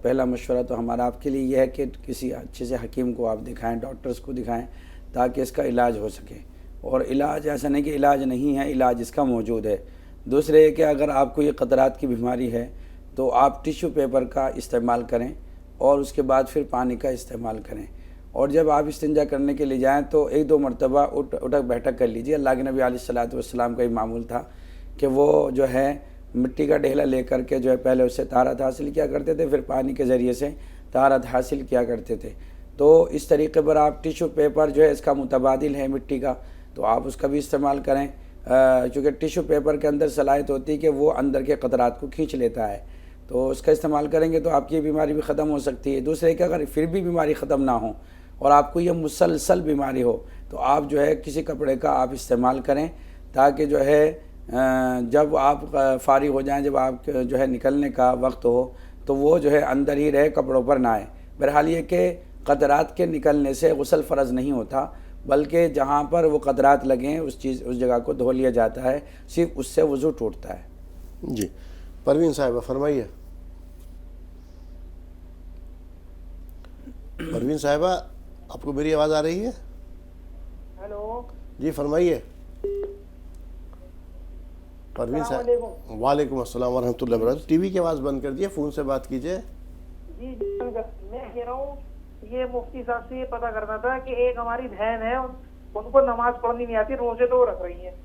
پہلا مشورہ تو ہمارا آپ کے لیے یہ ہے کہ کسی اچھے سے حکیم کو آپ دکھائیں، ڈاکٹرز کو دکھائیں، تاکہ اس کا علاج ہو سکے، اور علاج ایسا نہیں کہ علاج نہیں ہے، علاج اس کا موجود ہے۔ دوسرے یہ کہ اگر آپ کو یہ قطرات کی بیماری ہے تو آپ ٹیشو پیپر کا استعمال کریں اور اس کے بعد پھر پانی کا استعمال کریں، اور جب آپ استنجا کرنے کے لیے جائیں تو 1-2 مرتبہ اٹھک بیٹھک کر لیجیے۔ اللہ کے نبی علیہ الصلوۃ والسلام کا یہ معمول تھا کہ وہ جو ہے مٹی کا ڈھیلا لے کر کے جو ہے پہلے اس سے طہارت حاصل کیا کرتے تھے، پھر پانی کے ذریعے سے طہارت حاصل کیا کرتے تھے۔ تو اس طریقے پر آپ ٹیشو پیپر جو ہے اس کا متبادل ہے مٹی کا، تو آپ اس کا بھی استعمال کریں، چونکہ ٹیشو پیپر کے اندر صلاحیت ہوتی ہے کہ وہ اندر کے قطرات کو کھینچ لیتا ہے، تو اس کا استعمال کریں گے تو آپ کی بیماری بھی ختم ہو سکتی ہے۔ دوسرے کہ اگر پھر بھی بیماری ختم نہ ہو اور آپ کو یہ مسلسل بیماری ہو تو آپ جو ہے کسی کپڑے کا آپ استعمال کریں، تاکہ جو ہے جب آپ فارغ ہو جائیں، جب آپ جو ہے نکلنے کا وقت ہو تو وہ جو ہے اندر ہی رہے، کپڑوں پر نہ آئے۔ بہرحال یہ کہ قطرات کے نکلنے سے غسل فرض نہیں ہوتا، بلکہ جہاں پر وہ قطرات لگیں اس جگہ کو دھو لیا جاتا ہے، صرف اس سے وضو ٹوٹتا ہے۔ جی پروین صاحبہ فرمائیے۔ پروین صاحبہ آپ کو میری آواز آ رہی ہے؟ ہیلو جی فرمائیے۔ پروین صاحب وعلیکم السلام ورحمۃ اللہ وبرکاتہ۔ ٹی وی کی آواز بند کر دیے، فون سے بات کیجئے۔ جی میں کہہ رہا ہوں یہ مفتی صاحب سے یہ پتا کرنا تھا کہ ایک ہماری بہن ہے، ان کو نماز پڑھنی نہیں آتی، روزے تو رکھ رہی ہیں۔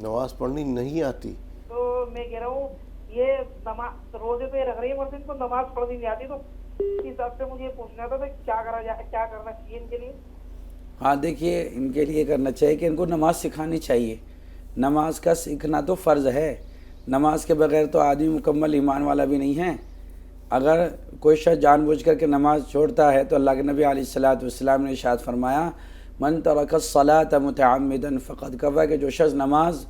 نماز پڑھنی نہیں آتی تو میں کہہ رہا ہوں یہ نماز روزے تو یہ رکھ رہی ہے مگر ان کو نماز پڑھنی نہیں آتی، تو مفتی صاحب سے مجھے پوچھنا تھا کیا کرنا چاہیے ان کے لیے؟ ہاں دیکھیے، ان کے لیے کرنا چاہیے کہ ان کو نماز سکھانی چاہیے۔ نماز کا سیکھنا تو فرض ہے، نماز کے بغیر تو آدمی مکمل ایمان والا بھی نہیں ہے۔ اگر کوئی شخص جان بوجھ کر کے نماز چھوڑتا ہے تو اللہ کے نبی علیہ الصلوۃ والسلام نے ارشاد فرمایا، من ترک الصلاۃ متعمدا فقد کفر، کہ جو شخص نماز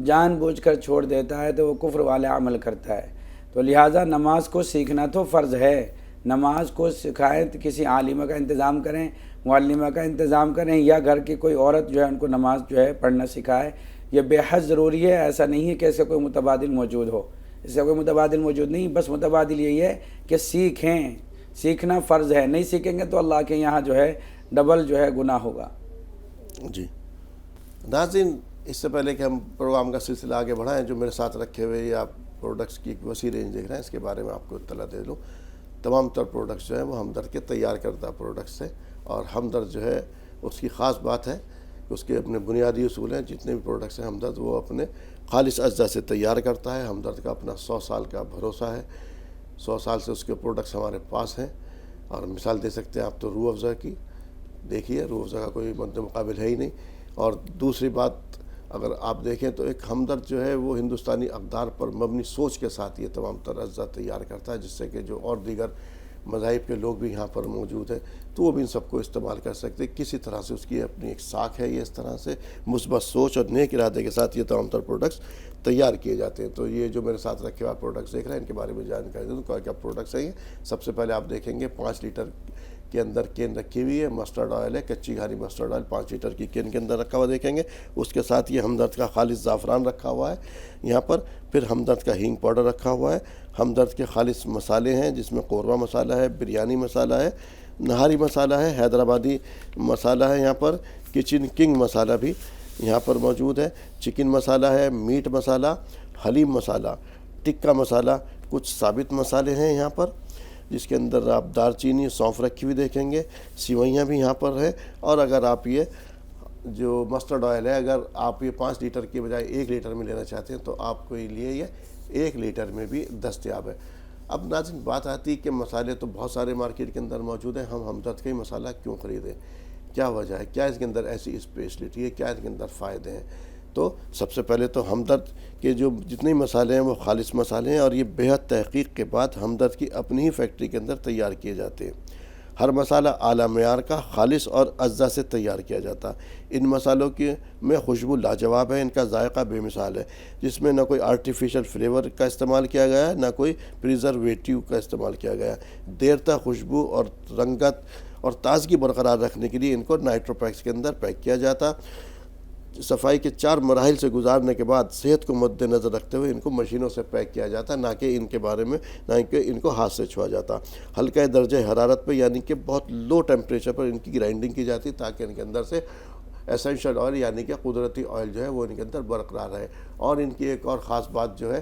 جان بوجھ کر چھوڑ دیتا ہے تو وہ کفر والا عمل کرتا ہے۔ تو لہٰذا نماز کو سیکھنا تو فرض ہے، نماز کو سکھائیں تو کسی عالمہ کا انتظام کریں، معلمہ کا انتظام کریں، یا گھر کی کوئی عورت جو ہے ان کو نماز جو ہے پڑھنا سکھائے۔ یہ بے حد ضروری ہے، ایسا نہیں ہے کہ اس کا کوئی متبادل موجود ہو، اس کا کوئی متبادل موجود نہیں، بس متبادل یہی ہے کہ سیکھیں، سیکھنا فرض ہے، نہیں سیکھیں گے تو اللہ کے یہاں جو ہے ڈبل جو ہے گناہ ہوگا۔ جی ناظرین، اس سے پہلے کہ ہم پروگرام کا سلسلہ آگے بڑھائیں، جو میرے ساتھ رکھے ہوئے یہ آپ پروڈکٹس کی ایک وسیع رینج دیکھ رہے ہیں، اس کے بارے میں آپ کو اطلاع دے دوں۔ تمام تر پروڈکٹس جو ہیں وہ ہمدرد کے تیار کردہ پروڈکٹس ہیں، اور ہمدرد جو ہے اس کی خاص بات ہے کہ اس کے اپنے بنیادی اصول ہیں۔ جتنے بھی پروڈکٹس ہیں ہمدرد وہ اپنے خالص اجزاء سے تیار کرتا ہے۔ ہمدرد کا اپنا 100 سال کا بھروسہ ہے، 100 سال سے اس کے پروڈکٹس ہمارے پاس ہیں۔ اور مثال دے سکتے ہیں آپ تو روح افزا کی، دیکھیے روح افزا کا کوئی مد مقابل ہے ہی نہیں۔ اور دوسری بات اگر آپ دیکھیں تو ایک ہمدرد جو ہے وہ ہندوستانی اقدار پر مبنی سوچ کے ساتھ یہ تمام تر اجزاء تیار کرتا ہے، جس سے کہ جو اور دیگر مذاہب کے لوگ بھی یہاں پر موجود ہیں تو وہ بھی ان سب کو استعمال کر سکتے ہیں۔ کسی طرح سے اس کی اپنی ایک ساکھ ہے، یہ اس طرح سے مثبت سوچ اور نیک ارادے کے ساتھ یہ تمام تر پروڈکٹس تیار کیے جاتے ہیں۔ تو یہ جو میرے ساتھ رکھے ہوئے پروڈکٹس دیکھ رہے ہیں ان کے بارے میں جانکاری دوں تو کیا پروڈکٹس ہیں یہ۔ سب سے پہلے آپ دیکھیں گے 5 لیٹر کے اندر کین رکھی ہوئی ہے، مسٹرڈ آئل ہے، کچی گھانی مسٹرڈ آئل 5 لیٹر کی کین کے اندر رکھا ہوا دیکھیں گے۔ اس کے ساتھ یہ ہمدرد کا خالص زعفران رکھا ہوا ہے یہاں پر، پھر ہمدرد کا ہینگ پاؤڈر رکھا ہوا ہے، ہمدرد کے خالص مسالے ہیں جس میں قورمہ مسالہ ہے، بریانی مسالہ ہے، نہاری مسالہ ہے، حیدرآبادی مسالہ ہے، یہاں پر کچن کنگ مسالہ بھی یہاں پر موجود ہے، چکن مسالہ ہے، میٹ مسالہ، حلیم مسالہ، ٹکا مسالہ، کچھ ثابت مسالے ہیں یہاں پر جس کے اندر آپ دار چینی سونف رکھی ہوئی دیکھیں گے، سیوئیاں بھی یہاں پر ہیں۔ اور اگر آپ یہ جو مسٹرڈ آئل ہے اگر آپ یہ 5 لیٹر کے بجائے 1 لیٹر میں لینا چاہتے ہیں تو آپ کے لیے یہ 1 لیٹر میں بھی دستیاب ہے۔ اب ناظرین بات آتی ہے کہ مسالے تو بہت سارے مارکیٹ کے اندر موجود ہیں، ہم ہمدرد کا ہی مسالہ کیوں خریدیں؟ کیا وجہ ہے؟ کیا اس کے اندر ایسی اسپیشلٹی ہے؟ کیا اس کے اندر فائدے ہیں؟ تو سب سے پہلے تو ہمدرد کے جو جتنے مسالے ہیں وہ خالص مسالے ہیں، اور یہ بہت تحقیق کے بعد ہمدرد کی اپنی ہی فیکٹری کے اندر تیار کیے جاتے ہیں۔ ہر مسالہ اعلیٰ معیار کا خالص اور اجزاء سے تیار کیا جاتا ہے۔ ان مسالوں کی میں خوشبو لاجواب ہے، ان کا ذائقہ بے مثال ہے، جس میں نہ کوئی آرٹیفیشل فلیور کا استعمال کیا گیا ہے، نہ کوئی پریزرویٹیو کا استعمال کیا گیا ہے۔ دیر تک خوشبو اور رنگت اور تازگی برقرار رکھنے کے لیے ان کو نائٹرو پیکس کے اندر پیک کیا جاتا۔ صفائی کے 4 مراحل سے گزارنے کے بعد صحت کو مد نظر رکھتے ہوئے ان کو مشینوں سے پیک کیا جاتا، نہ کہ ان کے بارے میں نہ کہ ان کو ہاتھ سے چھوا جاتا۔ ہلکے درجہ حرارت پہ یعنی کہ بہت لو ٹیمپریچر پر ان کی گرائنڈنگ کی جاتی تاکہ ان کے اندر سے ایسنشل آئل یعنی کہ قدرتی آئل جو ہے وہ ان کے اندر برقرار رہے۔ اور ان کی ایک اور خاص بات جو ہے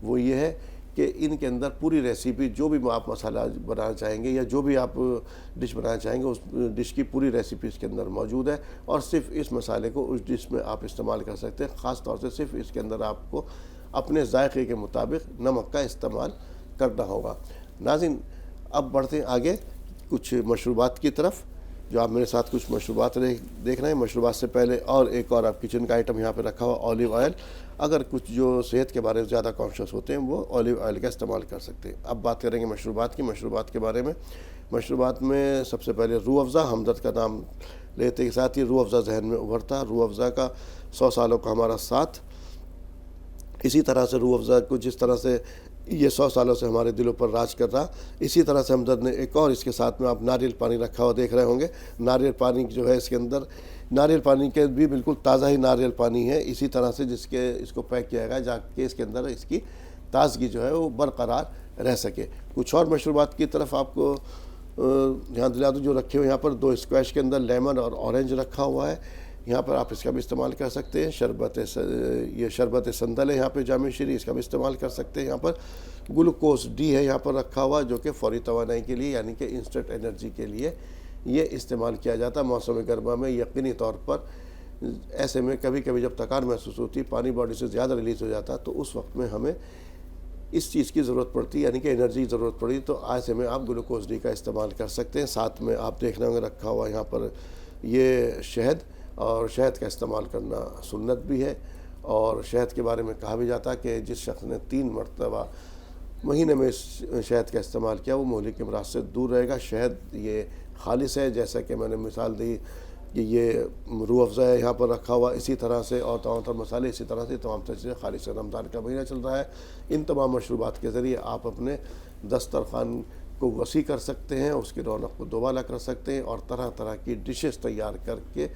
وہ یہ ہے کہ ان کے اندر پوری ریسیپی جو بھی آپ مسالہ بنانا چاہیں گے یا جو بھی آپ ڈش بنانا چاہیں گے اس ڈش کی پوری ریسیپی اس کے اندر موجود ہے، اور صرف اس مسالے کو اس ڈش میں آپ استعمال کر سکتے ہیں۔ خاص طور سے صرف اس کے اندر آپ کو اپنے ذائقے کے مطابق نمک کا استعمال کرنا ہوگا۔ ناظرین اب بڑھتے ہیں آگے کچھ مشروبات کی طرف، جو آپ میرے ساتھ کچھ مشروبات دیکھ رہے ہیں۔ مشروبات سے پہلے اور ایک اور آپ کچن کا آئٹم یہاں پہ رکھا ہوا اولیو آئل۔ اگر کچھ جو صحت کے بارے میں زیادہ کانشیس ہوتے ہیں وہ اولیو آئل کا استعمال کر سکتے ہیں۔ اب بات کریں گے مشروبات کی۔ مشروبات کے بارے میں مشروبات میں سب سے پہلے روح افزا، ہمدرد کا نام لیتے کے ساتھ ہی روح افزا ذہن میں ابھرتا۔ روح افزا کا 100 سالوں کا ہمارا ساتھ، اسی طرح سے روح افزا کو جس طرح سے یہ 100 سالوں سے ہمارے دلوں پر راج کر رہا، اسی طرح سے ہمدرد نے ایک اور اس کے ساتھ میں آپ ناریل پانی رکھا ہوا دیکھ رہے ہوں گے۔ ناریل پانی جو ہے اس کے اندر ناریل پانی کے بھی بالکل تازہ ہی ناریل پانی ہے، اسی طرح سے جس کے اس کو پیک کیا گیا جا کے اس کے اندر اس کی تازگی جو ہے وہ برقرار رہ سکے۔ کچھ اور مشروبات کی طرف آپ کو دھیان دلا دوں جو رکھے ہوئے یہاں پر 2 اسکویش کے اندر لیمن اور اورنج رکھا ہوا ہے، یہاں پر آپ اس کا بھی استعمال کر سکتے ہیں۔ یہ شربت سندل ہے یہاں پہ جامع شری، اس کا بھی استعمال کر سکتے ہیں۔ یہاں پر گلوکوز ڈی ہے یہاں پر رکھا ہوا جو کہ فوری توانائی کے لیے یعنی کہ انسٹنٹ انرجی کے لیے یہ استعمال کیا جاتا ہے۔ موسم گرما میں یقینی طور پر ایسے میں کبھی کبھی جب تھکان محسوس ہوتی ہے، پانی باڈی سے زیادہ ریلیز ہو جاتا ہے، تو اس وقت میں ہمیں اس چیز کی ضرورت پڑتی ہے یعنی کہ انرجی کی ضرورت پڑی تو ایسے میں آپ گلوکوز ڈی کا استعمال کر سکتے ہیں۔ ساتھ میں آپ دیکھ رہے ہوں گے رکھا ہوا یہاں پر یہ شہد، اور شہد کا استعمال کرنا سنت بھی ہے، اور شہد کے بارے میں کہا بھی جاتا ہے کہ جس شخص نے 3 مرتبہ مہینے میں شہد کا استعمال کیا وہ مہلک امراض سے دور رہے گا۔ شہد یہ خالص ہے، جیسا کہ میں نے مثال دی کہ یہ روح افزا ہے یہاں پر رکھا ہوا، اسی طرح سے اور تمام تر مسالے اسی طرح سے تمام تر چیزیں خالص۔ رمضان کا مہینہ چل رہا ہے، ان تمام مشروبات کے ذریعے آپ اپنے دسترخوان کو وسیع کر سکتے ہیں، اس کی رونق کو دوبالا کر سکتے ہیں، اور طرح طرح کی ڈشز تیار کر کے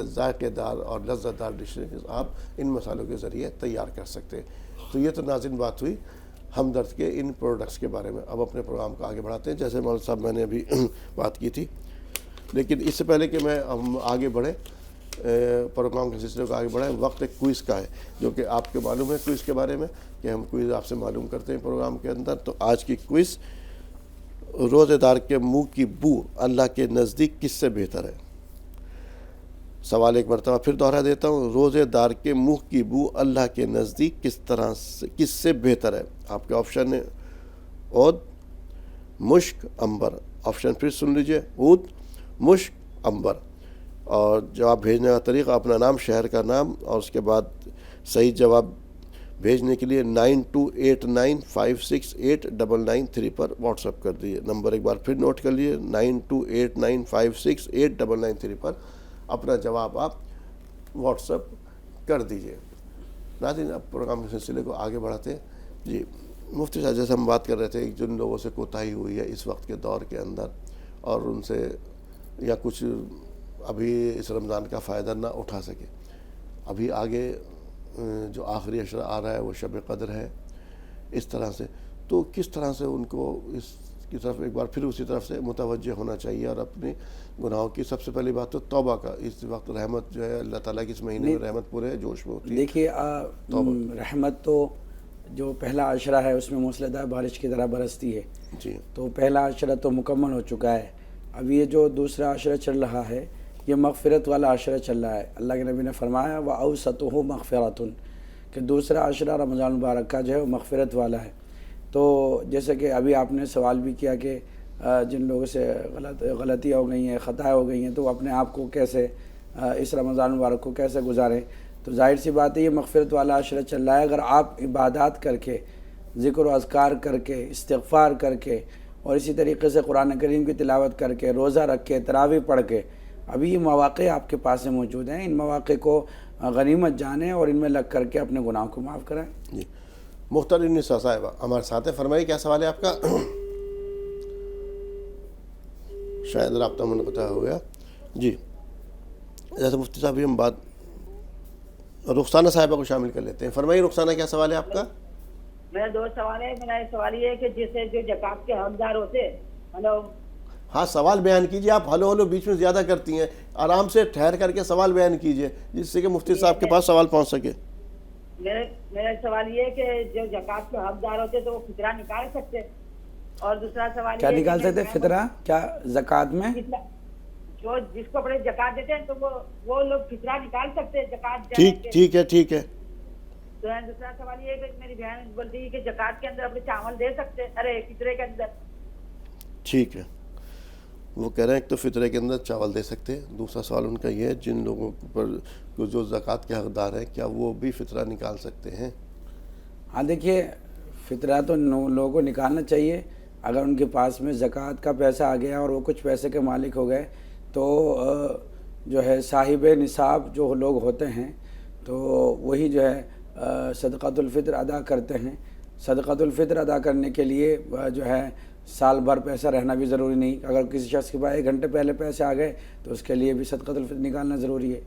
ذائقے دار اور لذت دار ڈشز آپ ان مسالوں کے ذریعے تیار کر سکتے ہیں۔ تو یہ تو ناظرین بات ہوئی ہمدرد کے ان پروڈکٹس کے بارے میں۔ اب اپنے پروگرام کو آگے بڑھاتے ہیں، جیسے مولانا صاحب میں نے ابھی بات کی تھی، لیکن اس سے پہلے کہ ہم آگے بڑھیں پروگرام کے سلسلے کو آگے بڑھائیں. وقت ایک کوئز کا ہے جو کہ آپ کے معلوم ہے کوئز کے بارے میں کہ ہم کوئز آپ سے معلوم کرتے ہیں پروگرام کے اندر. تو آج کی کوئز, روزے دار کے منہ کی بو اللہ کے نزدیک کس سے بہتر ہے؟ سوال ایک مرتبہ پھر دوہرا دیتا ہوں. روزے دار کے منہ کی بو اللہ کے نزدیک کس سے بہتر ہے؟ آپ کے آپشن ہیں عود, مشک, عنبر. آپشن پھر سن لیجئے, عود, مشک, عنبر. اور جواب بھیجنے کا طریقہ اپنا نام, شہر کا نام اور اس کے بعد صحیح جواب بھیجنے کے لیے 9289568993 پر واٹس ایپ کر دیجیے. نمبر ایک بار پھر نوٹ کر لیجیے, 9289568993 پر اپنا جواب آپ واٹس ایپ کر دیجیے. ناظرین, اب پروگرام کے سلسلے کو آگے بڑھاتے ہیں. جی مفتی صاحب, جیسے ہم بات کر رہے تھے جن لوگوں سے کوتاہی ہوئی ہے اس وقت کے دور کے اندر اور ان سے یا کچھ ابھی اس رمضان کا فائدہ نہ اٹھا سکے, ابھی آگے جو آخری عشرہ آ رہا ہے وہ شب قدر ہے, اس طرح سے تو کس طرح سے ان کو اس کی طرف ایک بار پھر اسی طرف سے متوجہ ہونا چاہیے اور اپنے گناہوں کی سب سے پہلی بات تو توبہ کا. اس وقت رحمت جو ہے اللہ تعالیٰ کی اس مہینے میں رحمت پورے جوش میں ہوتی ہے. دیکھیے رحمت تو جو پہلا عشرہ ہے اس میں موسلادھار بارش کی طرح برستی ہے. جی, تو پہلا عشرہ تو مکمل ہو چکا ہے. اب یہ جو دوسرا عشرہ چل رہا ہے یہ مغفرت والا عشرہ چل رہا ہے. اللہ کے نبی نے فرمایا وَأَوْسَطُهُ مَغْفِرَةٌ کہ دوسرا عشرہ رمضان المبارک کا جو ہے وہ مغفرت والا ہے. تو جیسے کہ ابھی آپ نے سوال بھی کیا کہ جن لوگوں سے غلطیاں ہو گئی ہیں, خطائیں ہو گئی ہیں, تو وہ اپنے آپ کو کیسے اس رمضان المبارک کو کیسے گزاریں. تو ظاہر سی بات ہے یہ مغفرت والا عشرہ چل رہا ہے. اگر آپ عبادات کر کے, ذکر و اذکار کر کے, استغفار کر کے اور اسی طریقے سے قرآن کریم کی تلاوت کر کے, روزہ رکھ کے, تراویح پڑھ کے, ابھی یہ مواقع آپ کے پاس موجود ہیں. ان مواقع کو غنیمت جانیں اور ان میں لگ کر کے اپنے گناہوں کو معاف کرائیں. جی محترم نساء صاحبہ ہمارے ساتھ ہیں, فرمائیے کیا سوال ہے آپ کا؟ شاید رابطہ منقطع ہو گیا. جی جیسے مفتی صاحب ہم بات رخسانہ صاحبہ کو شامل کر لیتے ہیں. فرمائیے رخسانہ کیا سوال ہے آپ کا؟ میرا دو سوال ہے. میرا سوال یہ ہے کہ جیسے جو زکوٰۃ کے حقدار ہوتے, ہلو ہاں سوال بیان کیجیے. آپ ہلو بیچ میں زیادہ کرتی ہیں, آرام سے ٹھہر کر کے سوال بیان کیجیے جس سے کہ مفتی صاحب کے پاس سوال پہنچ سکے. میرا سوال یہ ہے کہ جو زکوٰۃ کے حقدار ہوتے تو وہ فطرہ نکال سکتے. اور دوسرا سوال کیا نکال سکتے فطرہ؟ کیا زکوٰۃ میں جو جس کو اپنے زکوٰۃ دیتے ہیں تو وہ لوگ فطرہ نکال سکتے ہیں زکوٰۃ. ٹھیک ہے. تو دوسرا سوال یہ ہے کہ میری بہن بولتی ہے کہ زکوٰۃ کے اندر اپنے چاول دے سکتے, ارے فطرے کے اندر. ٹھیک ہے, وہ کہہ رہے ہیں ایک تو فطرے کے اندر چاول دے سکتے ہیں. دوسرا سوال ان کا یہ ہے جن لوگوں پر جو زکوٰۃ کے حقدار ہیں کیا وہ بھی فطرہ نکال سکتے ہیں؟ ہاں دیکھیے, فطرہ تو لوگوں کو نکالنا چاہیے. اگر ان کے پاس میں زکوٰۃ کا پیسہ آ گیا اور وہ کچھ پیسے کے مالک ہو گئے تو جو ہے صاحب نصاب جو لوگ ہوتے ہیں تو وہی جو ہے صدقۃ الفطر ادا کرتے ہیں. صدقۃ الفطر ادا کرنے کے لیے جو ہے سال بھر پیسہ رہنا بھی ضروری نہیں. اگر کسی شخص کے پاس 1 گھنٹے پہلے پیسے آ گئے تو اس کے لیے بھی صدقۃ الفطر نکالنا ضروری ہے.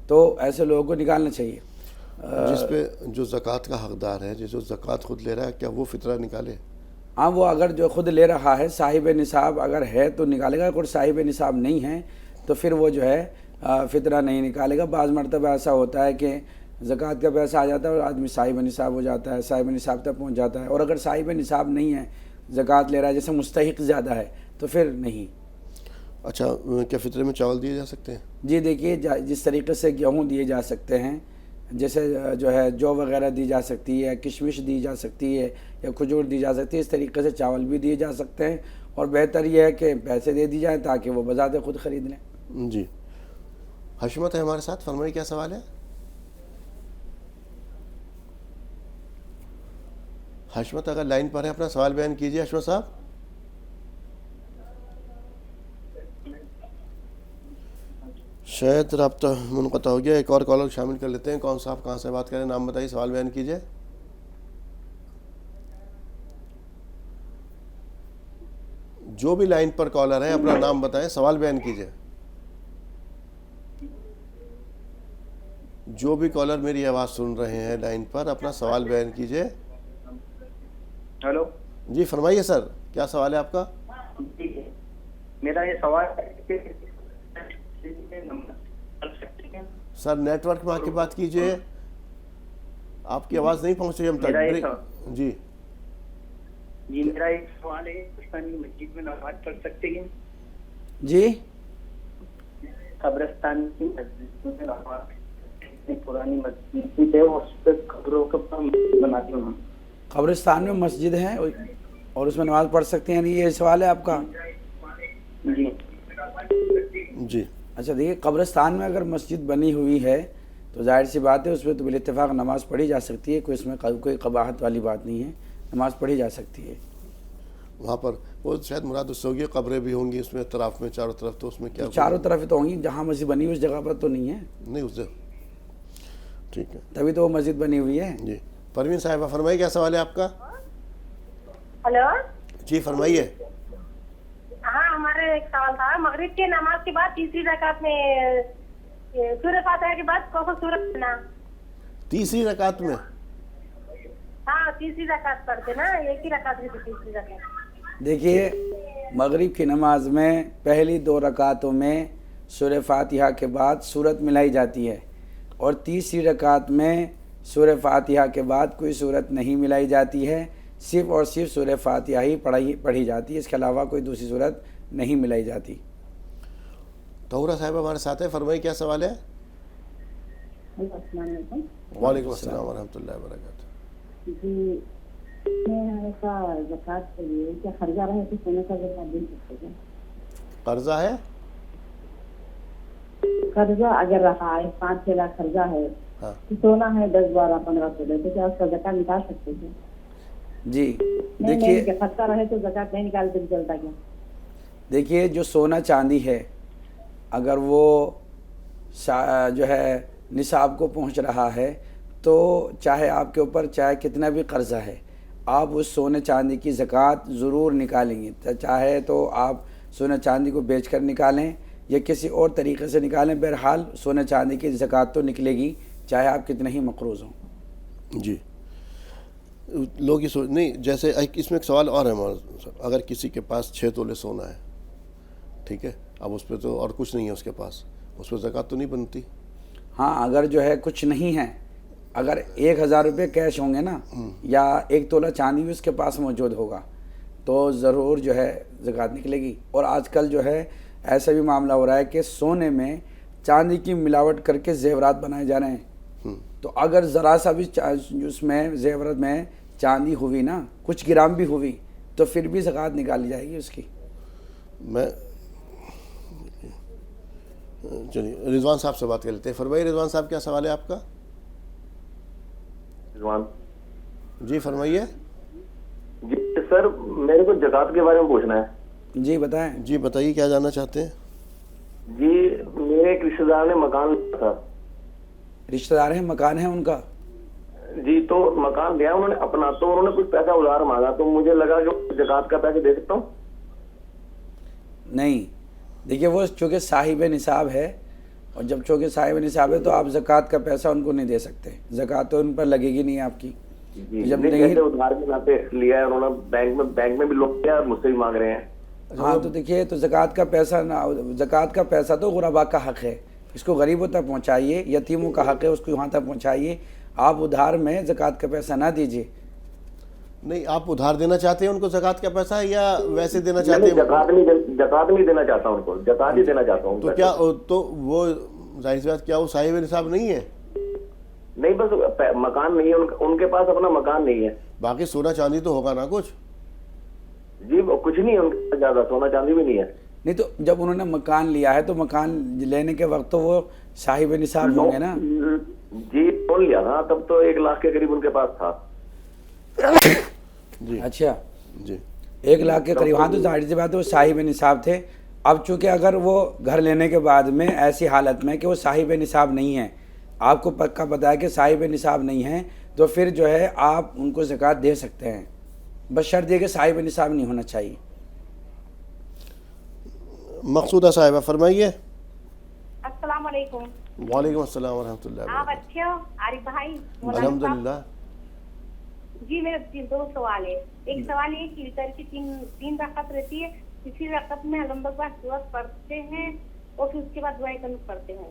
تو ایسے لوگوں کو نکالنا چاہیے. جس پہ جو زکوٰۃ کا حقدار ہے, جو زکوٰۃ خود لے رہا ہے, کیا وہ فطرہ نکالے؟ ہاں, وہ اگر جو خود لے رہا ہے صاحب نصاب اگر ہے تو نکالے گا. اگر صاحب نصاب نہیں ہے تو پھر وہ جو ہے فطرہ نہیں نکالے گا. بعض مرتبہ ایسا ہوتا ہے کہ زکوٰۃ کا پیسہ آ جاتا ہے اور آدمی صاحب نصاب ہو جاتا ہے, صاحب نصاب تک پہنچ جاتا ہے. اور اگر صاحب نصاب نہیں ہے, زکوٰۃ لے رہا ہے, جیسے مستحق زیادہ ہے, تو پھر نہیں. اچھا, کیا فطرے میں چاول دیے جا سکتے ہیں؟ جی دیکھیے, جس طریقے سے گیہوں دیے جا سکتے ہیں, جیسے جو ہے جو وغیرہ دی جا سکتی ہے, کشمش دی جا سکتی ہے یا کھجور دی جا سکتی ہے, اس طریقے سے چاول بھی دیے جا سکتے ہیں. اور بہتر یہ ہے کہ پیسے دے دی جائیں تاکہ وہ بذات خود خرید لیں. جی حشمت ہے ہمارے ساتھ, فرمائیے کیا سوال ہے؟ حشمت اگر لائن پر ہے اپنا سوال بیان کیجیے. حشمت صاحب شاید رابطہ منقطع ہو گیا. ایک اور کالر شامل کر لیتے ہیں. کون صاحب کہاں سے بات کریں, نام بتائیے, سوال بیان کیجیے. جو بھی لائن پر کالر ہے اپنا نام بتائیں, سوال بیان کیجیے. جو بھی کالر میری آواز سن رہے ہیں لائن پر اپنا سوال بیان کیجیے. ہلو جی فرمائیے سر, کیا سوال ہے آپ کا؟ میرا یہ سوال ہے کہ سر نیٹ ورک میں آ کے بات کیجئے, آپ کی آواز نہیں پہنچ رہی ہم تک. جی جی میرا ایک سوال ہے, قبرستان کی مسجد میں نماز پڑھ سکتے ہیں؟ جی قبرستان کی مسجد میں نماز, پرانی مسجد ہے اس پہ قبروں کا بناتی ہوں. قبرستان میں مسجد ہے اور اس میں نماز پڑھ سکتے ہیں, یہ سوال ہے آپ کا؟ جی جی اچھا دیکھیے, قبرستان میں اگر مسجد بنی ہوئی ہے تو ظاہر سی بات ہے اس میں تو بالاتفاق نماز پڑھی جا سکتی ہے, کوئی اس میں کوئی قباحت والی بات نہیں ہے, نماز پڑھی جا سکتی ہے. وہاں پر وہ شاید مراد اس سے ہوگی قبریں بھی ہوں گی اس میں اطراف میں چاروں طرف, تو اس میں کیا چاروں طرف تو ہوں گی, جہاں مسجد بنی ہوئی اس جگہ پر تو نہیں ہے. نہیں اس سے ٹھیک ہے, تبھی تو وہ مسجد بنی ہوئی ہے. جی پروین صاحبہ فرمائیے کیا سوال ہے آپ کا؟ ہلو, جی فرمائیے. ہاں ہمارا ایک سوال تھا, مغرب کی نماز کے بعد تیسری رکعت میں سورہ فاتحہ کے بعد کون سا سورہ پڑھنا؟ تیسری رکعت میں؟ ہاں تیسری رکعت پڑھتے نا, ایک ہی رکعت کی تیسری رکعت. دیکھیے مغرب کی نماز میں پہلی 2 رکعتوں میں سورہ فاتحہ کے بعد سورت ملائی جاتی ہے, اور تیسری رکعت میں سورہ فاتحہ کے بعد کوئی سورت نہیں ملائی جاتی ہے, صرف اور صرف سورہ فاتحہ ہی پڑھی جاتی ہے, اس کے علاوہ کوئی دوسری سورت نہیں ملائی جاتی. طہورہ صاحب ہمارے ساتھ ہے, فرمائیے کیا سوال ہے؟ السلام علیکم. وعلیکم السلام ورحمۃ اللہ وبرکاتہ. جی میں ایسا زکوٰۃ کے لیے کیا خرچہ رہے تو سونے کا زکوٰۃ دے سکتے ہیں؟ قرضہ ہے؟ قرضہ اگر رہا ہے 5-6 لاکھ قرضہ ہے, ہاں سونا ہے 10-12-15 تولے, تو کیا اس کا زکوٰۃ نکال سکتے ہیں؟ جی نہیں دیکھیے خرچہ رہے تو زکوٰۃ نہیں نکالتے تو چلتا کیا؟ دیکھیے جو سونا چاندی ہے اگر وہ جو ہے نصاب کو پہنچ رہا ہے تو چاہے آپ کے اوپر چاہے کتنا بھی قرضہ ہے, آپ اس سونے چاندی کی زکوٰۃ ضرور نکالیں گے. چاہے تو آپ سونے چاندی کو بیچ کر نکالیں یا کسی اور طریقے سے نکالیں, بہرحال سونے چاندی کی زکوٰۃ تو نکلے گی چاہے آپ کتنے ہی مقروض ہوں. جی لوگ یہ سوچ نہیں, جیسے اس میں ایک سوال اور ہے مولانا صاحب, اگر کسی کے پاس 6 تولے سونا ہے, ٹھیک ہے, اب اس پہ تو اور کچھ نہیں ہے اس کے پاس, اس پہ زکوٰۃ تو نہیں بنتی؟ ہاں اگر جو ہے کچھ نہیں ہے, اگر 1000 روپے کیش ہوں گے نا, یا 1 تولہ چاندی بھی اس کے پاس موجود ہوگا تو ضرور جو ہے زکوٰۃ نکلے گی. اور آج کل جو ہے ایسا بھی معاملہ ہو رہا ہے کہ سونے میں چاندی کی ملاوٹ کر کے زیورات بنائے جا رہے ہیں, تو اگر ذرا سا بھی اس میں زیورات میں چاندی ہوئی نا, کچھ گرام بھی ہوئی, تو پھر بھی زکوٰۃ نکالی جائے گی اس کی. میں چلیے رضوان صاحب سے بات کر لیتے ہیں. فرمائیے رضوان صاحب کیا سوال ہے آپ کا؟ رضوان جی فرمائیے. جی سر میرے کو زکوٰۃ کے بارے میں پوچھنا ہے. جی بتائیں. جی بتائیے کیا جاننا چاہتے ہیں؟ جی میرے ایک رشتہ دار نے مکان لیا تھا. رشتہ دار ہیں, مکان ہے ان کا؟ جی تو مکان لیا انہوں نے اپنا, تو انہوں نے کچھ پیسہ ادھار مانگا, تو مجھے لگا کہ زکوٰۃ کا پیسے دے سکتا ہوں. نہیں دیکھیے وہ چونکہ صاحب نصاب ہے, اور جب چونکہ صاحب نصاب ہے تو آپ زکوٰۃ کا پیسہ ان کو نہیں دے سکتے, زکوٰۃ تو ان پر لگے گی نہیں آپ کی. جب نہیں ادھار کے ناطے لیا ہے انہوں نے, بینک میں بھی لوگ کیا مجھ سے بھی مانگ رہے ہیں. ہاں تو دیکھیے تو زکوٰۃ کا پیسہ تو غربا کا حق ہے, اس کو غریبوں تک پہنچائیے, یتیموں کا حق ہے اس کو وہاں تک پہنچائیے. آپ ادھار میں زکوٰۃ کا پیسہ نہ دیجیے. نہیں آپ ادھار دینا چاہتے ہیں ان کو زکوٰۃ کا پیسہ, یا ویسے دینا چاہتے ہیں؟ زکوٰۃ نہیں دینا چاہتا ان کو, زکوٰۃ ہی دینا چاہتا ہوں. تو کیا تو وہ ظاہر سی بات, کیا وہ صاحب نصاب نہیں ہے؟ نہیں بس مکان نہیں ہے ان کے پاس, اپنا مکان نہیں ہے. باقی سونا چاندی تو ہوگا نا کچھ؟ جی وہ کچھ نہیں ہے ان کے پاس, زیادہ سونا چاندی بھی نہیں ہے. نہیں تو جب انہوں نے مکان لیا ہے تو مکان لینے کے وقت تو وہ صاحب نصاب ہوں گے نا. جی لون لیا تھا تب تو 1 لاکھ کے قریب ان کے پاس تھا. جی اچھا جی 1 لاکھ کے قریب, ہاں تو ظاہر سی بات ہے وہ صاحب نصاب تھے. اب چونکہ اگر وہ گھر لینے کے بعد میں ایسی حالت میں کہ وہ صاحب نصاب نہیں ہے, آپ کو پکا پتہ ہے کہ صاحب نصاب نہیں ہے, تو پھر جو ہے آپ ان کو زکوٰۃ دے سکتے ہیں, بس شرط یہ کہ صاحب نصاب نہیں ہونا چاہیے. مقصودہ صاحبہ فرمائیے. السلام علیکم. وعلیکم السلام ورحمۃ اللہ آپ اچھے ہو عارف بھائی؟ الحمدللہ. جی میرے 2 سوال ہے. ایک سوال یہ کہ وتر کی 3 رکعت رہتی ہے, اسی رکعت میں الحمد للہ سورت پڑھتے ہیں اور پھر اس کے بعد دعائیں کنوت پڑھتے ہیں,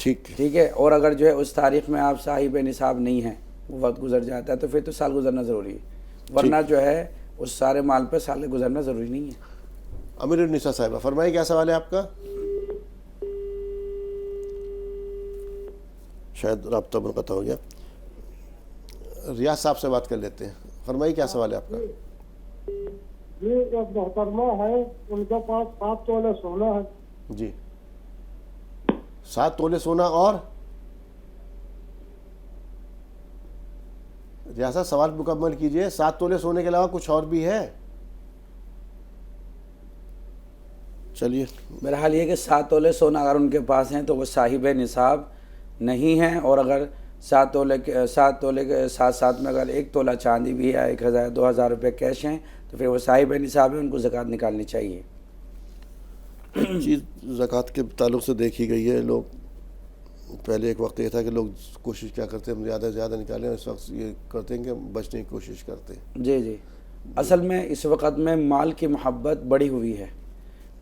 ٹھیک ہے. اور اگر جو ہے اس تاریخ میں آپ صاحب نصاب نہیں ہیں, وہ وقت گزر جاتا ہے, تو پھر تو سال گزرنا ضروری ہے, ورنہ جو ہے اس سارے مال پہ سال گزرنا ضروری نہیں ہے. امیر النساء صاحبہ فرمائیے کیا سوال ہے آپ کا؟ شاید رابطہ منقطع ہو گیا. ریاض صاحب سے بات کر لیتے ہیں. فرمائیے کیا سوال ہے آپ کا؟ جی ایک محترمہ ہے, ان کے پاس 7 تولے سونا ہے. جی 7 تولے سونا. اور ریاست سوال مکمل کیجئے. 7 تولے سونے کے علاوہ کچھ اور بھی ہے؟ چلیے بہرحال یہ کہ 7 تولے سونا اگر ان کے پاس ہیں تو وہ صاحب نصاب نہیں ہیں, اور اگر 7 تولے کے ساتھ ساتھ میں اگر 1 تولہ چاندی بھی ہے, 1000-2000 روپے کیش ہیں, تو پھر وہ صاحب نصاب ہیں, ان کو زکوٰۃ نکالنی چاہیے. چیز زکوٰۃ کے تعلق سے دیکھی گئی ہے. لوگ پہلے ایک وقت یہ تھا کہ لوگ کوشش کیا کرتے ہیں ہم زیادہ سے زیادہ نکالیں, اس وقت یہ کرتے ہیں کہ بچنے کی کوشش کرتے ہیں. جی اصل میں اس وقت میں مال کی محبت بڑھی ہوئی ہے.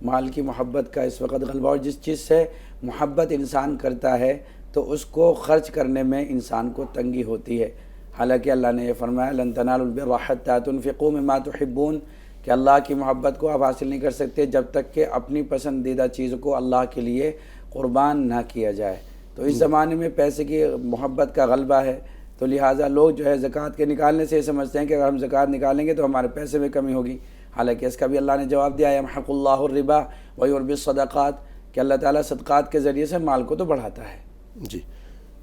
مال کی محبت کا اس وقت غلبہ, اور جس چیز سے محبت انسان کرتا ہے تو اس کو خرچ کرنے میں انسان کو تنگی ہوتی ہے. حالانکہ اللہ نے یہ فرمایا لن تنالوا البر حتى تنفقوا مما تحبون, کہ اللہ کی محبت کو آپ حاصل نہیں کر سکتے جب تک کہ اپنی پسندیدہ چیز کو اللہ کے لیے قربان نہ کیا جائے. تو اس زمانے میں پیسے کی محبت کا غلبہ ہے, تو لہٰذا لوگ جو ہے زکوٰۃ کے نکالنے سے یہ سمجھتے ہیں کہ اگر ہم زکوٰۃ نکالیں گے تو ہمارے پیسے میں کمی ہوگی. حالانکہ اس کا بھی اللہ نے جواب دیا یمحق اللہ الربا ویربی الصدقات, کہ اللہ تعالیٰ صدقات کے ذریعے سے مال کو تو بڑھاتا ہے. جی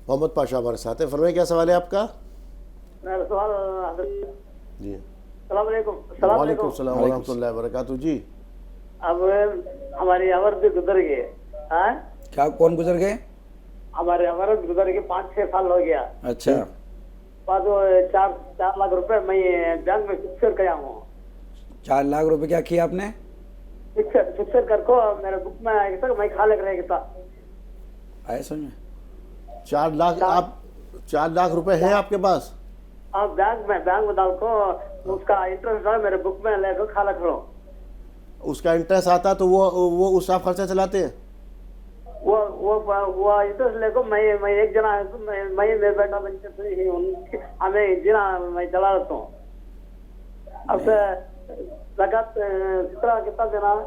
محمد پاشا ہمارے ساتھ ہیں. فرمائیں کیا سوال ہے آپ کا؟ جی السلام علیکم. وعلیکم السلام ورحمۃ اللہ وبرکاتہ. جی اب ہماری عمر بھی گزر گئے. کیا کون گزر گئے؟ ہمارے عمر گزر گئے 5-6 سال ہو گیا. اچھا. بعد 4 لاکھ روپے میں بینک میں فکسر کیا ہوں. 4 لاکھ روپے کیا کیا آپ نے؟ فکسر کر کو میرے بک میں میں کھا لگ رہے گا. آئے سمجھ 4 لاکھ آپ 4 لاکھ روپے ہیں آپ کے پاس؟ آپ بینک میں ڈال کو اس کا انٹرسٹ میرے بک میں لے کر کھالا کھڑو. اس کا انٹرسٹ آتا تو وہ اس آپ خرچہ چلاتے ہیں؟ وہ انٹرسٹ لے کو میں ایک جنا میں بیٹا بچے ہمیں جنا میں چلا لیتا ہوں. اب زکوٰۃ کتنا دینا ہے؟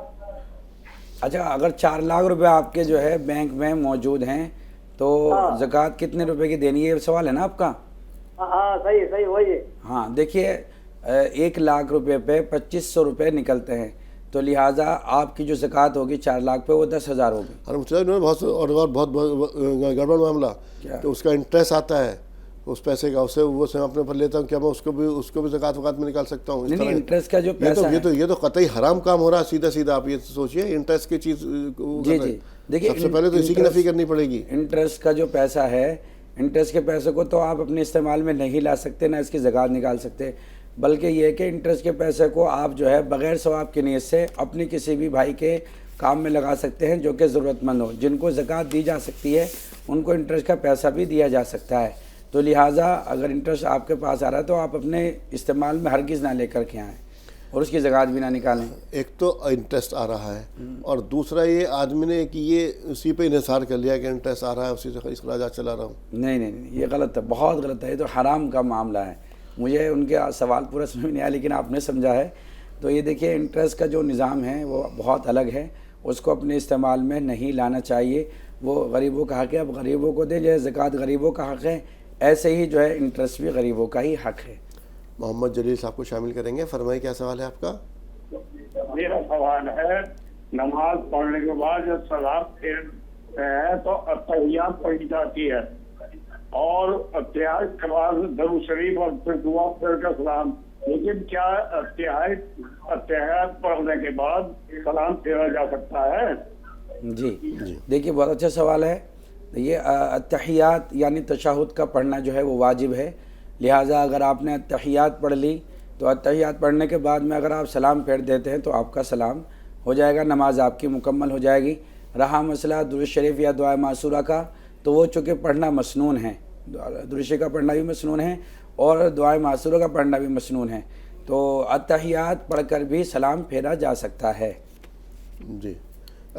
اچھا اگر 4 لاکھ روپے آپ کے جو ہے بینک میں موجود ہیں تو زکوٰۃ کتنے روپے کی دینی ہے, یہ سوال ہے نا آپ کا؟ ہاں صحیح وہی ہے. ہاں دیکھیے 1 لاکھ روپے پہ 2500 روپے نکلتے ہیں, تو لہٰذا آپ کی جو زکوٰۃ ہوگی 4 لاکھ پہ وہ 10,000 ہوگی. بہت گڑبڑ معاملہ, تو اس کا انٹرسٹ آتا ہے اس پیسے کا, اسے وہ سے اپنے پر لیتا ہوں, کیا میں اس کو بھی زکوٰۃ وقات میں نکال سکتا ہوں؟ نہیں انٹرسٹ کا جو پیسہ یہ تو قطعی حرام کام ہو رہا ہے. سیدھا آپ یہ سوچئے انٹرسٹ کی چیز. جی دیکھیے سب سے پہلے تو اسی کی نفی کرنی پڑے گی. انٹرسٹ کا جو پیسہ ہے, انٹرسٹ کے پیسے کو تو آپ اپنے استعمال میں نہیں لا سکتے, نہ اس کی زکوٰۃ نکال سکتے, بلکہ یہ کہ انٹرسٹ کے پیسے کو آپ جو ہے بغیر ثواب کی نیت سے اپنی کسی بھی بھائی کے کام میں لگا سکتے ہیں جو کہ ضرورت مند ہو. جن کو زکوٰۃ دی جا سکتی ہے ان کو انٹرسٹ کا پیسہ بھی دیا جا سکتا ہے. تو لہٰذا اگر انٹرسٹ آپ کے پاس آ رہا ہے تو آپ اپنے استعمال میں ہرگز نہ لے کر کے آئیں اور اس کی زکوٰۃ بھی نہ نکالیں. ایک تو انٹرسٹ آ رہا ہے, اور دوسرا یہ آدمی نے کہ یہ اسی پہ انحصار کر لیا کہ انٹرسٹ آ رہا ہے اسی سے اخراجات چلا رہا ہوں. نہیں یہ غلط ہے, بہت غلط ہے. یہ تو حرام کا معاملہ ہے. مجھے ان کے سوال پورا سمجھ نہیں آیا لیکن آپ نے سمجھا ہے. تو یہ دیکھیے انٹرسٹ کا جو نظام ہے وہ بہت الگ ہے, اس کو اپنے استعمال میں نہیں لانا چاہیے. وہ غریبوں کا حق ہے, اب غریبوں کو دیں. جیسے زکوٰۃ غریبوں کا حق ہے ایسے ہی جو ہے انٹرسٹ بھی غریبوں کا ہی حق ہے. محمد جلیل صاحب کو شامل کریں گے. فرمائیں کیا سوال ہے آپ کا؟ میرا سوال ہے نماز پڑھنے کے بعد جب سلام پھیرتے ہیں تو اتحیات پڑھی جاتی ہے, اور اتحیات کے بعد درود شریف اور پھر دعا پھر کا سلام, لیکن کیا اتحیات پڑھنے کے بعد سلام پھیرا جا سکتا ہے؟ جی دیکھیے بہت اچھا سوال ہے. یہ اتحیات یعنی تشہد کا پڑھنا جو ہے وہ واجب ہے. لہٰذا اگر آپ نے اتحیات پڑھ لی تو اتحیات پڑھنے کے بعد میں اگر آپ سلام پھیر دیتے ہیں تو آپ کا سلام ہو جائے گا, نماز آپ کی مکمل ہو جائے گی. رہا مسئلہ درود شریف یا دعائے معصورہ کا, تو وہ چونکہ پڑھنا مسنون ہے, درود شریف کا پڑھنا بھی مسنون ہے اور دعائے معصورہ کا پڑھنا بھی مسنون ہے, تو اتحیات پڑھ کر بھی سلام پھیرا جا سکتا ہے. جی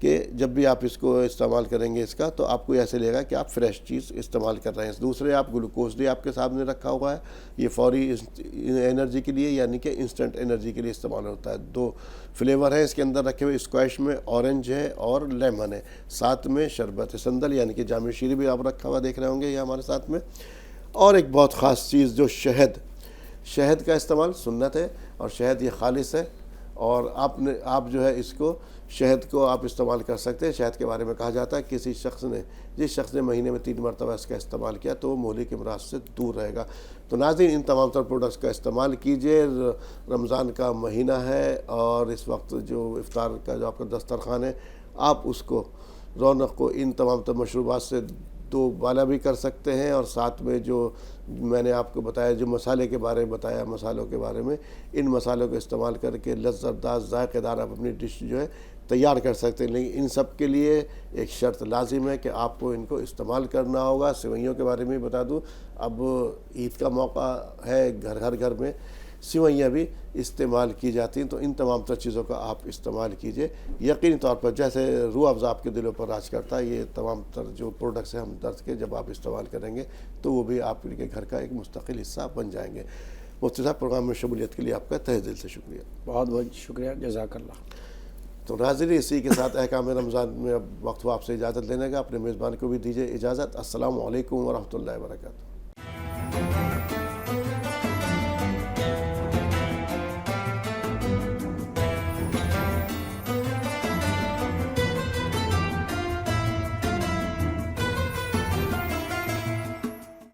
کہ جب بھی آپ اس کو استعمال کریں گے اس کا تو آپ کو ایسے لگے گا کہ آپ فریش چیز استعمال کر رہے ہیں. دوسرے آپ گلوکوز ڈی آپ کے سامنے رکھا ہوا ہے, یہ فوری انرجی کے لیے یعنی کہ انسٹنٹ انرجی کے لیے استعمال ہوتا ہے. 2 فلیور ہیں اس کے اندر رکھے ہوئے, اسکوائش میں اورنج ہے اور لیمن ہے, ساتھ میں شربت سندل یعنی کہ جام شیری بھی آپ رکھا ہوا دیکھ رہے ہوں گے یہ ہمارے ساتھ میں. اور ایک بہت خاص چیز جو شہد کا استعمال سنت ہے اور شہد یہ خالص ہے, اور آپ جو ہے اس کو شہد کو آپ استعمال کر سکتے ہیں. شہد کے بارے میں کہا جاتا ہے جس شخص نے مہینے میں 3 مرتبہ اس کا استعمال کیا تو وہ مہلک امراض سے دور رہے گا. تو ناظرین ان تمام تر پروڈکٹس کا استعمال کیجئے. رمضان کا مہینہ ہے اور اس وقت جو افطار کا جو آپ کا دسترخوان ہے آپ اس کو رونق کو ان تمام تر مشروبات سے 2 بالا بھی کر سکتے ہیں, اور ساتھ میں جو میں نے آپ کو بتایا جو مسالے کے بارے میں بتایا مسالوں کے بارے میں, ان مسالوں کو استعمال کر کے لذت دار ذائقے دار آپ اپنی ڈش جو ہے تیار کر سکتے ہیں. لیکن ان سب کے لیے ایک شرط لازم ہے کہ آپ کو ان کو استعمال کرنا ہوگا. سوئیوں کے بارے میں بتا دوں, اب عید کا موقع ہے, گھر میں سوئیاں بھی استعمال کی جاتی ہیں, تو ان تمام تر چیزوں کا آپ استعمال کیجئے. یقینی طور پر جیسے روح افزا آپ کے دلوں پر راج کرتا ہے, یہ تمام تر جو پروڈکٹس ہیں ہم درج کے جب آپ استعمال کریں گے تو وہ بھی آپ کے گھر کا ایک مستقل حصہ بن جائیں گے. مفتی صاحب پروگرام میں شمولیت کے لیے آپ کا تہہ دل سے شکریہ. بہت بہت شکریہ, جزاک اللہ. تو ناظرین اسی کے ساتھ احکام رمضان میں اب وقت ہوا آپ سے اجازت لینے کا. اپنے میزبان کو بھی دیجیے اجازت. السلام علیکم ورحمۃ اللہ وبرکاتہ.